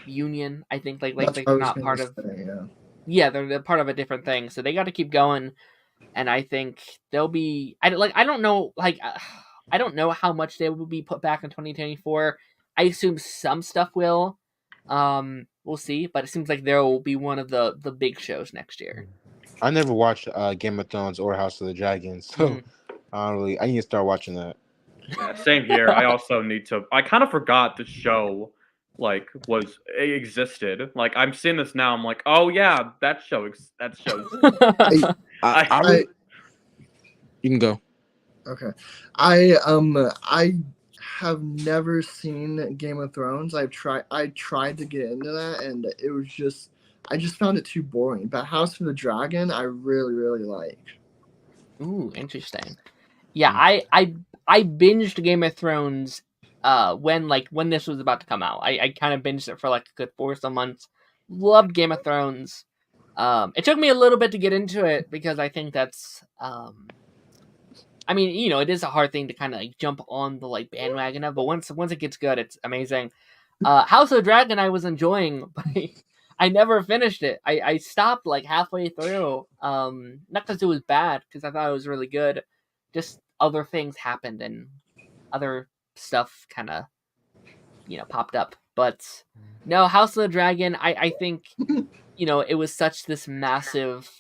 union. I think they're not part of. Yeah, they're part of a different thing, so they got to keep going, and I think they'll be. I don't know, I don't know how much they will be put back in 2024. I assume some stuff will. We'll see, but it seems like there will be one of the big shows next year. I never watched Game of Thrones or House of the Dragon, so I need to start watching that. Yeah, same here. I also need to. I kind of forgot the show existed. Like I'm seeing this now. I'm like, oh yeah, that show. You can go. Okay, I have never seen Game of Thrones. I tried to get into that, and it was just I just found it too boring. But House of the Dragon, I really, really like. Ooh, interesting. Yeah, I binged Game of Thrones when this was about to come out. I kind of binged it for like a good 4 or so months. Loved Game of Thrones. It took me a little bit to get into it because I think that's I mean, you know, it is a hard thing to kind of like jump on the like bandwagon of, but once it gets good, it's amazing. House of the Dragon I was enjoying, but I never finished it. I stopped like halfway through. Not because it was bad, because I thought it was really good. just other things happened and other stuff kind of, popped up. But no, House of the Dragon, I think, it was such this massive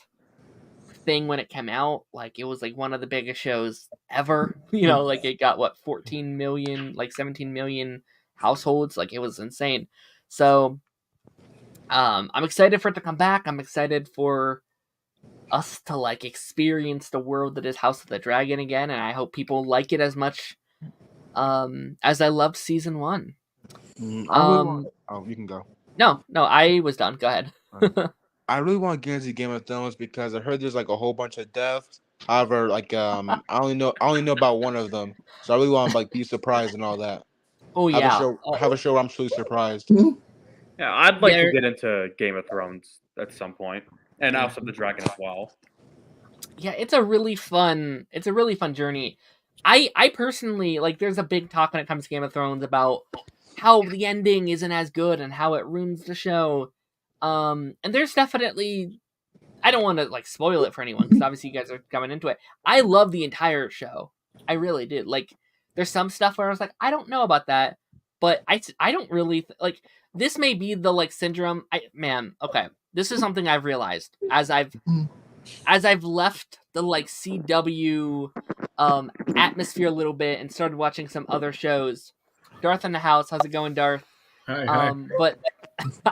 thing when it came out. Like, it was like one of the biggest shows ever. Like it got 14 million, like 17 million households. Like, it was insane. So I'm excited for it to come back. I'm excited for us to like experience the world that is House of the Dragon again, and I hope people like it as much as I loved season 1. You can go. No, I was done. Go ahead. I really want to get into Game of Thrones because I heard there's like a whole bunch of deaths. However, like I only know about one of them, so I really want to like be surprised and all that. Oh yeah, have a show where I'm truly surprised. Yeah, I'd like to get into Game of Thrones at some point, and House of the Dragon as well. Yeah, it's a really fun journey. I personally like. There's a big talk when it comes to Game of Thrones about how the ending isn't as good and how it ruins the show. And there's definitely, I don't want to like spoil it for anyone because obviously you guys are coming into it. I love the entire show. I really did. Like, there's some stuff where I was like, I don't know about that, but I don't really like. This may be the like syndrome. Okay. This is something I've realized as I've left the like CW atmosphere a little bit and started watching some other shows. Darth in the house, how's it going, Darth? Hi. But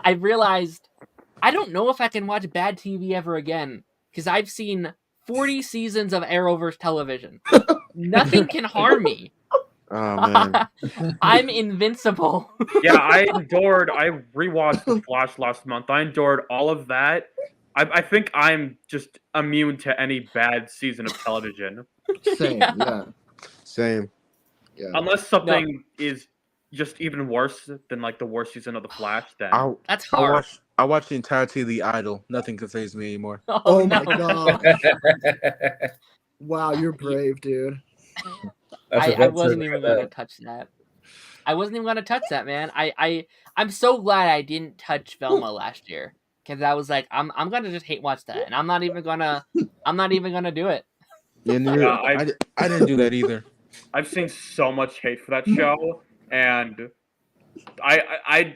I realized I don't know if I can watch bad TV ever again because I've seen 40 seasons of Arrowverse television. Nothing can harm me. Oh man, I'm invincible. Yeah, I rewatched The Flash last month. I endured all of that. I think I'm just immune to any bad season of television. Same, yeah. Same. Yeah. Unless something is just even worse than like the worst season of The Flash, then That's hard. I watched the entirety of The Idol. Nothing can faze me anymore. Oh my god. Wow, you're brave, dude. I wasn't even going to touch that. I wasn't even going to touch that, man. I'm so glad I didn't touch Velma last year because I was like, I'm going to just hate watch that, and I'm not even gonna do it. Yeah, I didn't do that either. I've seen so much hate for that show, and I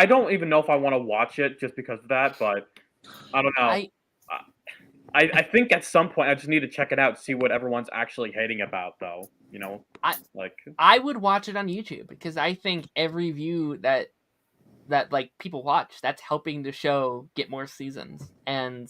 don't even know if I want to watch it just because of that. But I don't know. I think at some point I just need to check it out and see what everyone's actually hating about, though. I would watch it on YouTube because I think every view that like people watch, that's helping the show get more seasons, and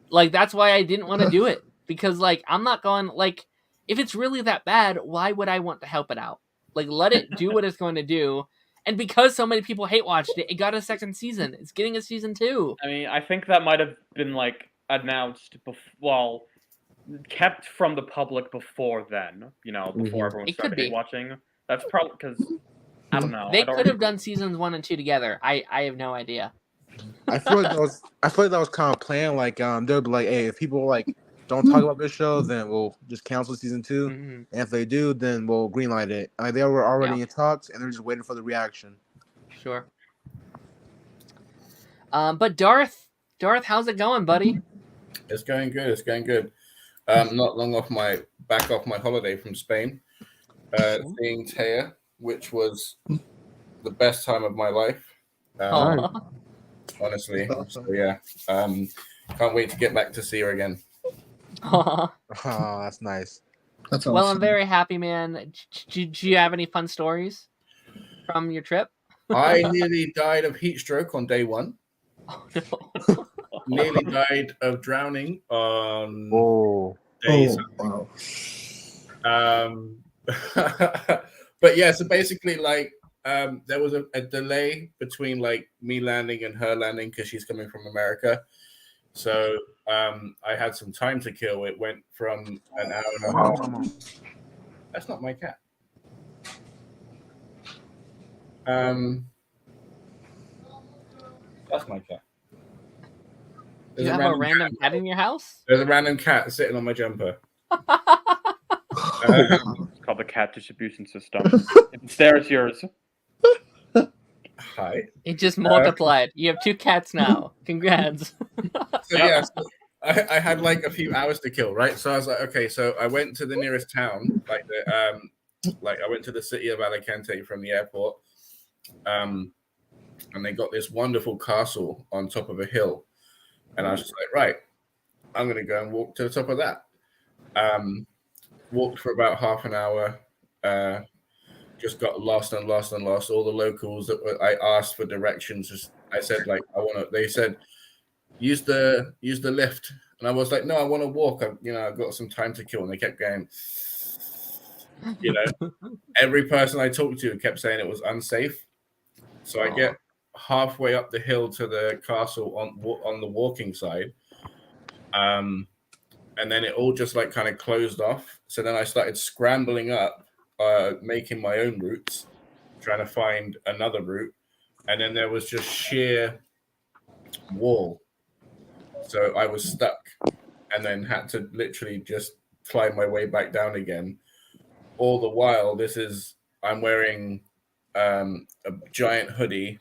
like that's why I didn't want to do it because like I'm not going like if it's really that bad, why would I want to help it out? Like let it do what it's going to do. And because so many people hate watched it, it got a second season. It's getting a season 2. I mean, I think that might have been like announced kept from the public before then, before everyone started hate watching. That's probably because I don't know. They could have done seasons 1 and 2 together. I have no idea. I feel like that was kind of planned. Like they'll be like, hey, if people like don't talk about this show, then we'll just cancel season 2. Mm-hmm. And if they do, then we'll greenlight it. They were already in talks, and they're just waiting for the reaction. Sure. But Darth, how's it going, buddy? It's going good. Not long back off my holiday from Spain, seeing Taya, which was the best time of my life. Honestly, so yeah. Can't wait to get back to see her again. Oh, that's nice. That's awesome. Well, I'm very happy, man. Did you have any fun stories from your trip? I nearly died of heat stroke on day 1. Oh, no. Nearly died of drowning on days. Wow. But yeah, so basically, like, there was a delay between like me landing and her landing because she's coming from America. So I had some time to kill. It went from an hour and a half. That's not my cat. That's my cat. You have a random cat in your house? There's a random cat sitting on my jumper. It's called the cat distribution system. If it's there, it's yours. Hi. It just multiplied. You have 2 cats now. Congrats. So yeah, so I had like a few hours to kill, right? So I was like, okay, so I went to the nearest town, like I went to the city of Alicante from the airport, and they got this wonderful castle on top of a hill, and I was just like, right, I'm gonna go and walk to the top of that. Walked for about half an hour. Just got lost and lost and lost. All the locals that I asked for directions, I said like I want to. They said use the lift, and I was like, no, I want to walk. I've got some time to kill, and they kept going. Every person I talked to kept saying it was unsafe. So I get halfway up the hill to the castle on the walking side, and then it all just like kind of closed off. So then I started scrambling up. Making my own routes, trying to find another route, and then there was just sheer wall. So I was stuck, and then had to literally just climb my way back down again. All the while, I'm wearing a giant hoodie,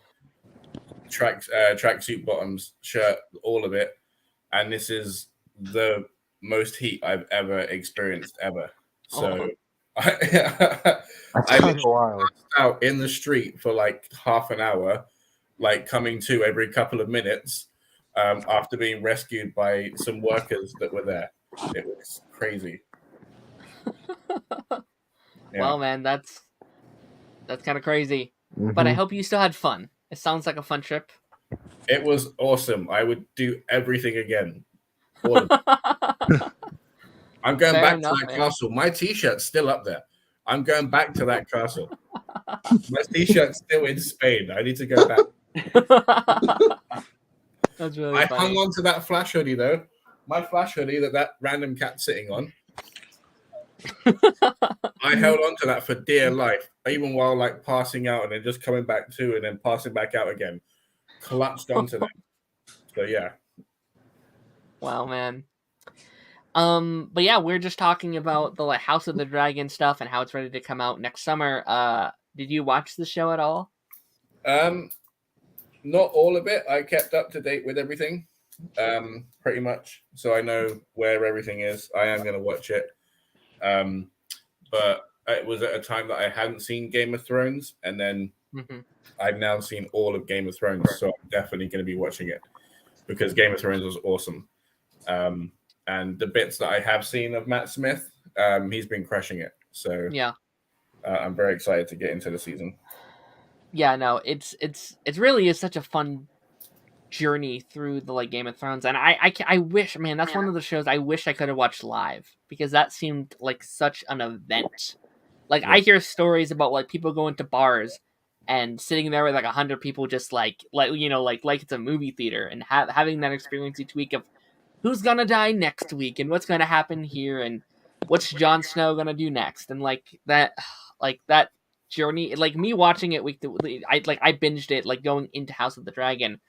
tracksuit bottoms, shirt, all of it, and this is the most heat I've ever experienced ever. So. I was out in the street for like half an hour, like coming to every couple of minutes after being rescued by some workers that were there. It was crazy. Well, man, that's kind of crazy. But I hope you still had fun. It sounds like a fun trip. It was awesome. I would do everything again. All of it. I'm going back to that castle. My T-shirt's still up there. I'm going back to that castle. My T-shirt's still in Spain. I need to go back. That's really I funny. hung on to that Flash hoodie, though. My Flash hoodie that random cat's sitting on. I held on to that for dear life, even while like passing out and then just coming back to and then passing back out again. Collapsed onto that. So, yeah. Wow, man. But yeah, we're just talking about the like House of the Dragon stuff and how it's ready to come out next summer. Did you watch the show at all? Not all of it. I kept up to date with everything, pretty much. So I know where everything is. I am going to watch it. But it was at a time that I hadn't seen Game of Thrones, and then I've now seen all of Game of Thrones. So I'm definitely going to be watching it because Game of Thrones was awesome. And the bits that I have seen of Matt Smith, he's been crushing it. So yeah, I'm very excited to get into the season. Yeah, no, it's really is such a fun journey through the like Game of Thrones, and I wish, man, that's one of the shows I wish I could have watched live because that seemed like such an event. Like I hear stories about like people going to bars and sitting there with like 100 people, just like it's a movie theater, and having that experience each week of who's gonna die next week and what's gonna happen here and what's Jon Snow gonna do next, and like that journey, like me watching it week to week, I binged it like going into House of the Dragon.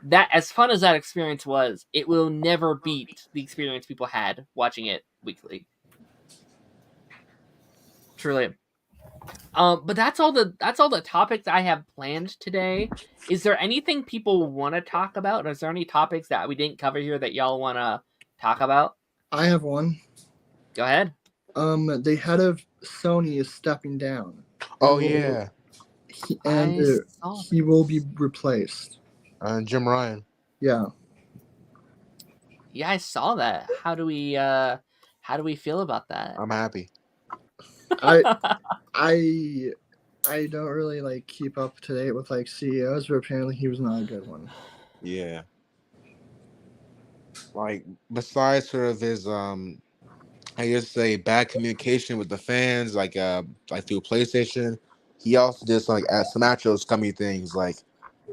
That, as fun as that experience was, it will never beat the experience people had watching it weekly. Truly. But that's all the topics I have planned today. Is there anything people want to talk about? Or is there any topics that we didn't cover here that y'all want to talk about? I have one. Go ahead. The head of Sony is stepping down. Oh yeah. He will be replaced. Jim Ryan. Yeah. Yeah, I saw that. How do we feel about that? I'm happy. I don't really like keep up to date with like CEOs, but apparently he was not a good one. Yeah. Like besides sort of his I guess say bad communication with the fans, like through PlayStation, he also did some some actual scummy things, like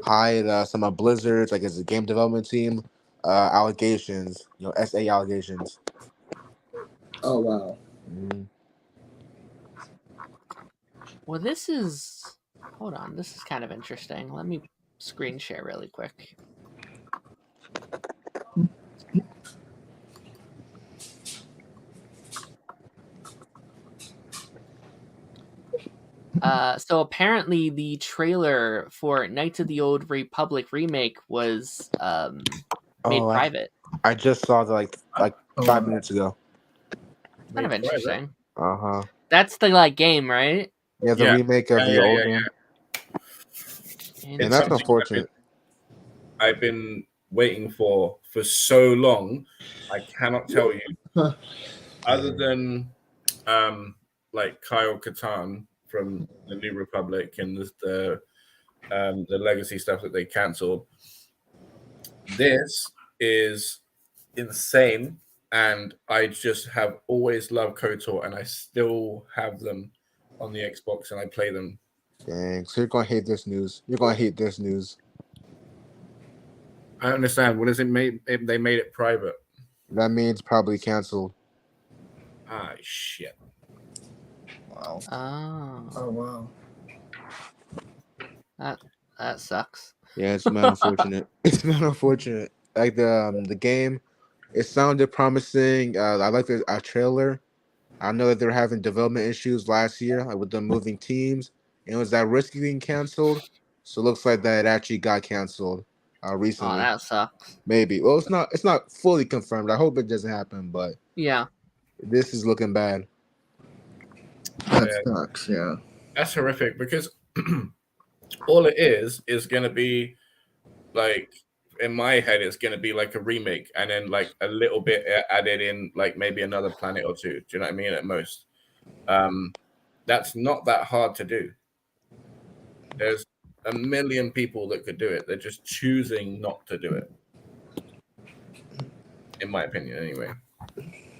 hide some of Blizzard's, like as a game development team, allegations, SA allegations. Oh wow. Mm-hmm. Well, this is kind of interesting. Let me screen share really quick. So apparently the trailer for Knights of the Old Republic remake was made private. I just saw that like Oh, 5 minutes ago. Kind of May 12, right? interesting. Uh-huh. That's the like game, right? Yeah, the Yeah. remake of the old game. And It's that's something unfortunate. I've been waiting for so long. I cannot tell you. Other than like Kyle Katarn from the New Republic and the legacy stuff that they cancelled. This is insane, and I just have always loved KOTOR, and I still have them on the Xbox, and I play them. Dang. So you're gonna hate this news. You're gonna hate this news. I understand. What does it make? They made it private. That means probably canceled. Ah, shit. Wow. Oh wow. That sucks. Yeah, it's not unfortunate. It's not unfortunate. Like the game, it sounded promising. I like the trailer. I know that they were having development issues last year, like with them moving teams, and it was that risky being canceled. So it looks like that it actually got canceled recently. Oh, that sucks. Maybe. Well, it's not fully confirmed. I hope it doesn't happen, but Yeah. this is looking bad. That sucks. Yeah. That's horrific because all it is going to be like, in my head, it's going to be like a remake and then like a little bit added in, like maybe another planet or two. Do you know what I mean? At most. That's not that hard to do. There's a million people that could do it. They're just choosing not to do it. In my opinion, anyway.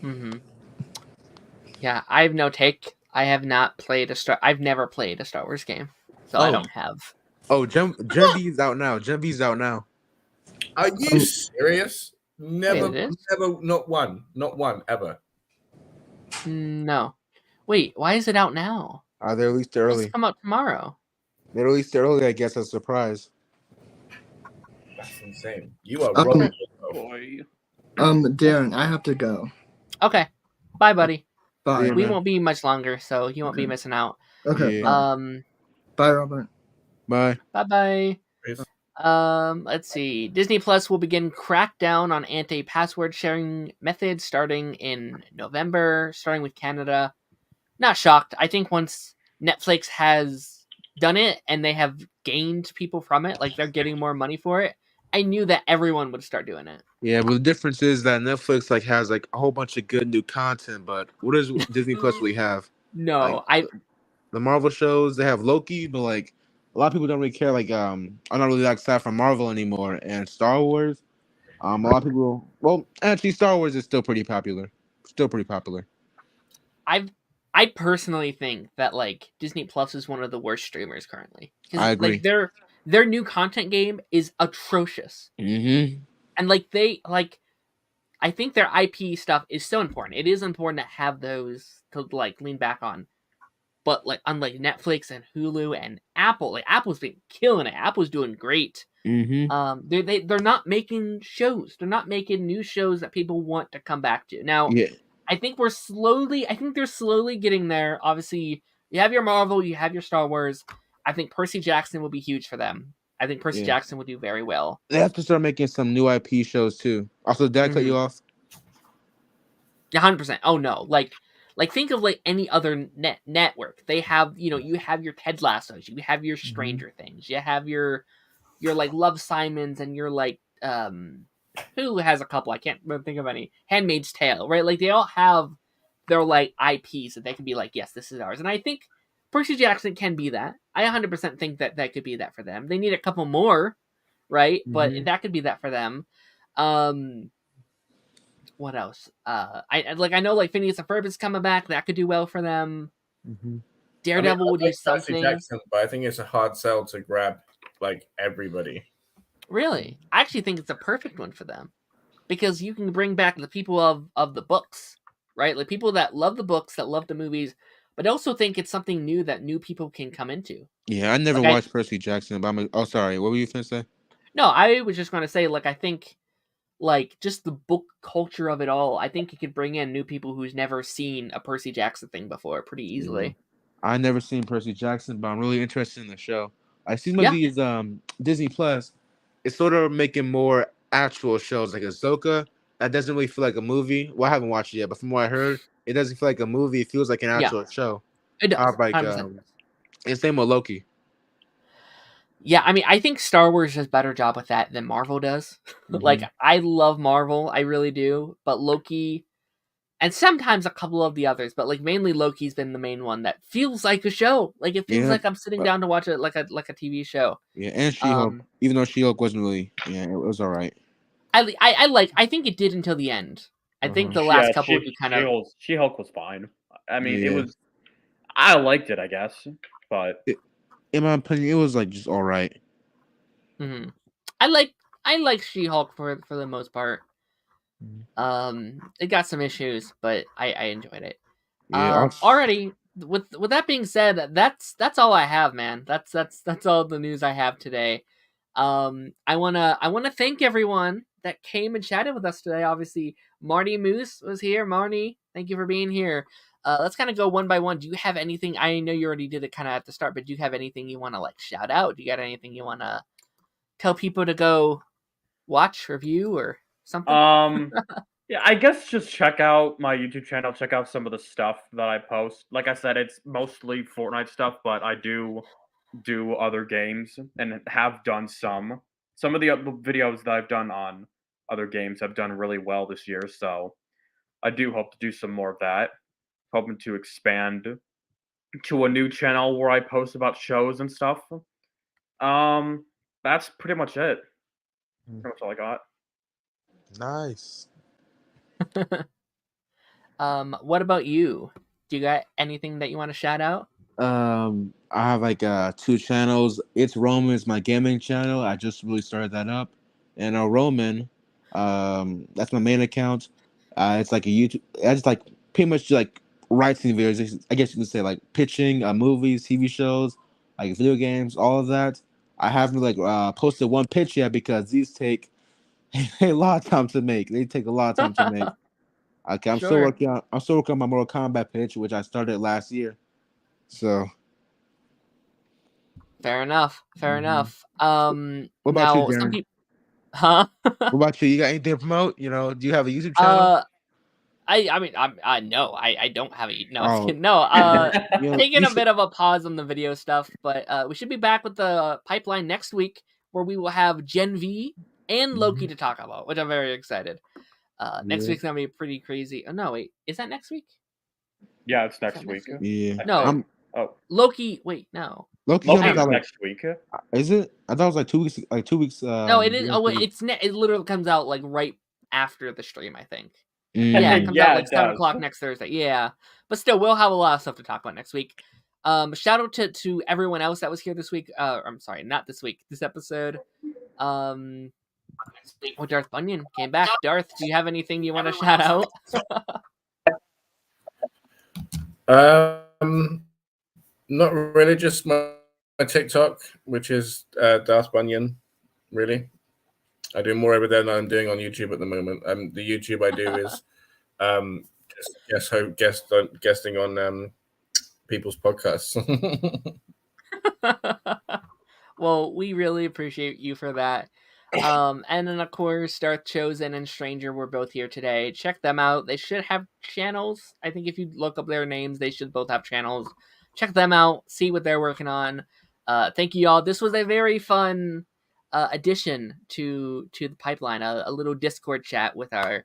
Mm-hmm. Yeah, I have no take. I have not played I've never played a Star Wars game, so I don't have. Oh, Gen V's out now. Gen V's out now. Are you serious? Never, Wait, not one ever. No. Wait, why is it out now? They released it early. It's come out tomorrow. They released it early, I guess, as a surprise. That's insane. You are wrong. Boy. Daren, I have to go. Okay. Bye, buddy. Bye. Yeah, We man. won't be much longer, so you won't be missing out. Okay. Yeah. Bye, Robert. Bye. Bye-bye. Peace. Let's see. Disney Plus will begin crackdown on anti-password sharing methods starting in November, starting with Canada. Not shocked. I think once Netflix has done it and they have gained people from it, like they're getting more money for it, I knew that everyone would start doing it. Yeah, but the difference is that Netflix like has like a whole bunch of good new content, but what does Disney Plus really have? No, The Marvel shows, they have Loki, but like a lot of people don't really care. Like I'm not really that excited for Marvel anymore. And Star Wars, a lot of people. Well, actually, Star Wars is still pretty popular. I personally think that like Disney Plus is one of the worst streamers currently. I agree. Like their new content game is atrocious. Mm-hmm. And I think their IP stuff is so important. It is important to have those to like lean back on. But like unlike Netflix and Hulu and Apple, like Apple's been killing it. Apple's doing great. Mm-hmm. They're not making shows. They're not making new shows that people want to come back to. Now, Yeah. I think they're slowly getting there. Obviously, you have your Marvel, you have your Star Wars. I think Percy Jackson will be huge for them. I think Percy Jackson will do very well. They have to start making some new IP shows too. Also, did I cut you off? 100%. Oh no, like think of like any other network. They have, you have your Ted Lassos, you have your Stranger Things, you have your like Love Simons, and your like who has a couple? I can't think of any. Handmaid's Tale, right? Like they all have their like IPs that they can be like, yes, this is ours. And I think Percy Jackson can be that. I 100% think that could be that for them. They need a couple more, right? But that could be that for them. What else? I know like Phineas and Ferb is coming back. That could do well for them. Daredevil would do something. Jackson, but I think it's a hard sell to grab like everybody. Really? I actually think it's a perfect one for them. Because you can bring back the people of the books, right? Like people that love the books, that love the movies, but also think it's something new that new people can come into. Yeah, I never watched Percy Jackson, but oh, sorry. What were you finna say? No, I was just going to say, like, I think, like, just the book culture of it all, I think it could bring in new people who's never seen a Percy Jackson thing before pretty easily. I never seen Percy Jackson, but I'm really interested in the show. I see some of these Disney Plus. It's sort of making more actual shows like Ahsoka. that doesn't really feel like a movie. Well, I haven't watched it yet, but from what I heard, it doesn't feel like a movie. It feels like an actual show. It does. How like 100%. it's same with Loki. Yeah, I mean, I think Star Wars does a better job with that than Marvel does. Like, I love Marvel, I really do, but Loki, and sometimes a couple of the others, but like mainly Loki's been the main one that feels like a show. Like it feels like I'm sitting down to watch it like a TV show. Yeah, and She-Hulk, even though She-Hulk wasn't really, it was all right. I think it did until the end. I think the last couple he kind of She-Hulk was fine. I mean, it was. I liked it, I guess, but in my opinion, it was like just all right. Mm-hmm. I like She-Hulk for the most part. It got some issues, but I enjoyed it. Yeah. Already with that being said, that's all I have, man. That's all the news I have today. I wanna thank everyone that came and chatted with us today. Obviously, Marty Moose was here. Marty, thank you for being here. Let's kind of go one by one. Do you have anything? I know you already did it kind of at the start, but do you have anything you want to like shout out? Do you got anything you want to tell people to go watch, review, or something? Yeah, I guess just check out my YouTube channel. Check out some of the stuff that I post. Like I said, it's mostly Fortnite stuff, but I do other games and have done some. Some of the videos that I've done on other games have done really well this year, so I do hope to do some more of that. Hoping to expand to a new channel where I post about shows and stuff. That's pretty much it. Pretty much all I got. Nice. What about you? Do you got anything that you want to shout out? I have like 2 channels. It's Roman's my gaming channel. I just really started that up, and Roman, that's my main account. It's like a YouTube. I just like pretty much like writing videos. I guess you could say like pitching movies, TV shows, like video games, all of that. I haven't like posted one pitch yet because these take a lot of time to make. They take a lot of time to make. Okay, I'm still working on my Mortal Kombat pitch, which I started last year. So fair enough. what about you, Daren? Huh? What about you? You got anything to promote? You know, do you have a YouTube channel? I mean, no, I don't have a taking a bit of a pause on the video stuff, but we should be back with the pipeline next week, where we will have Gen V and Loki to talk about, which I'm very excited. Next week's gonna be pretty crazy. Oh no, wait, is that next week? Yeah, it's next week. Yeah. No. Loki. Wait, no. Loki's next week. Is it? I thought it was like 2 weeks. Like 2 weeks. No, it is. Oh wait, it literally comes out like right after the stream, I think. Yeah, it comes out like 7 o'clock next Thursday. Yeah, but still, we'll have a lot of stuff to talk about next week. Shout out to everyone else that was here this week. I'm sorry, not this week. This episode. Darth Bunyan came back. Darth, do you have anything you want to shout out? Not really. Just my TikTok, which is Darth Bunyan. Really, I do more over there than I'm doing on YouTube at the moment. The YouTube I do is guesting on people's podcasts. Well, we really appreciate you for that. And then of course Darth Chosen and Stranger were both here today. Check them out. They should have channels. I think if you look up their names, they should both have channels. Check them out, see what they're working on. Thank you all. This was a very fun addition to the pipeline, a little Discord chat with our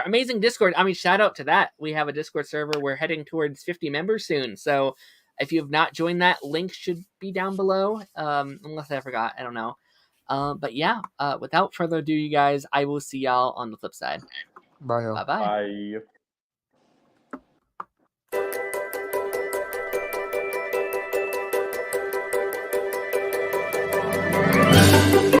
amazing Discord. I mean, shout out to that. We have a Discord server. We're heading towards 50 members soon. So if you have not joined that, link should be down below. Unless I forgot, I don't know. But yeah, without further ado, you guys, I will see y'all on the flip side. Bye. Bye-bye. Bye.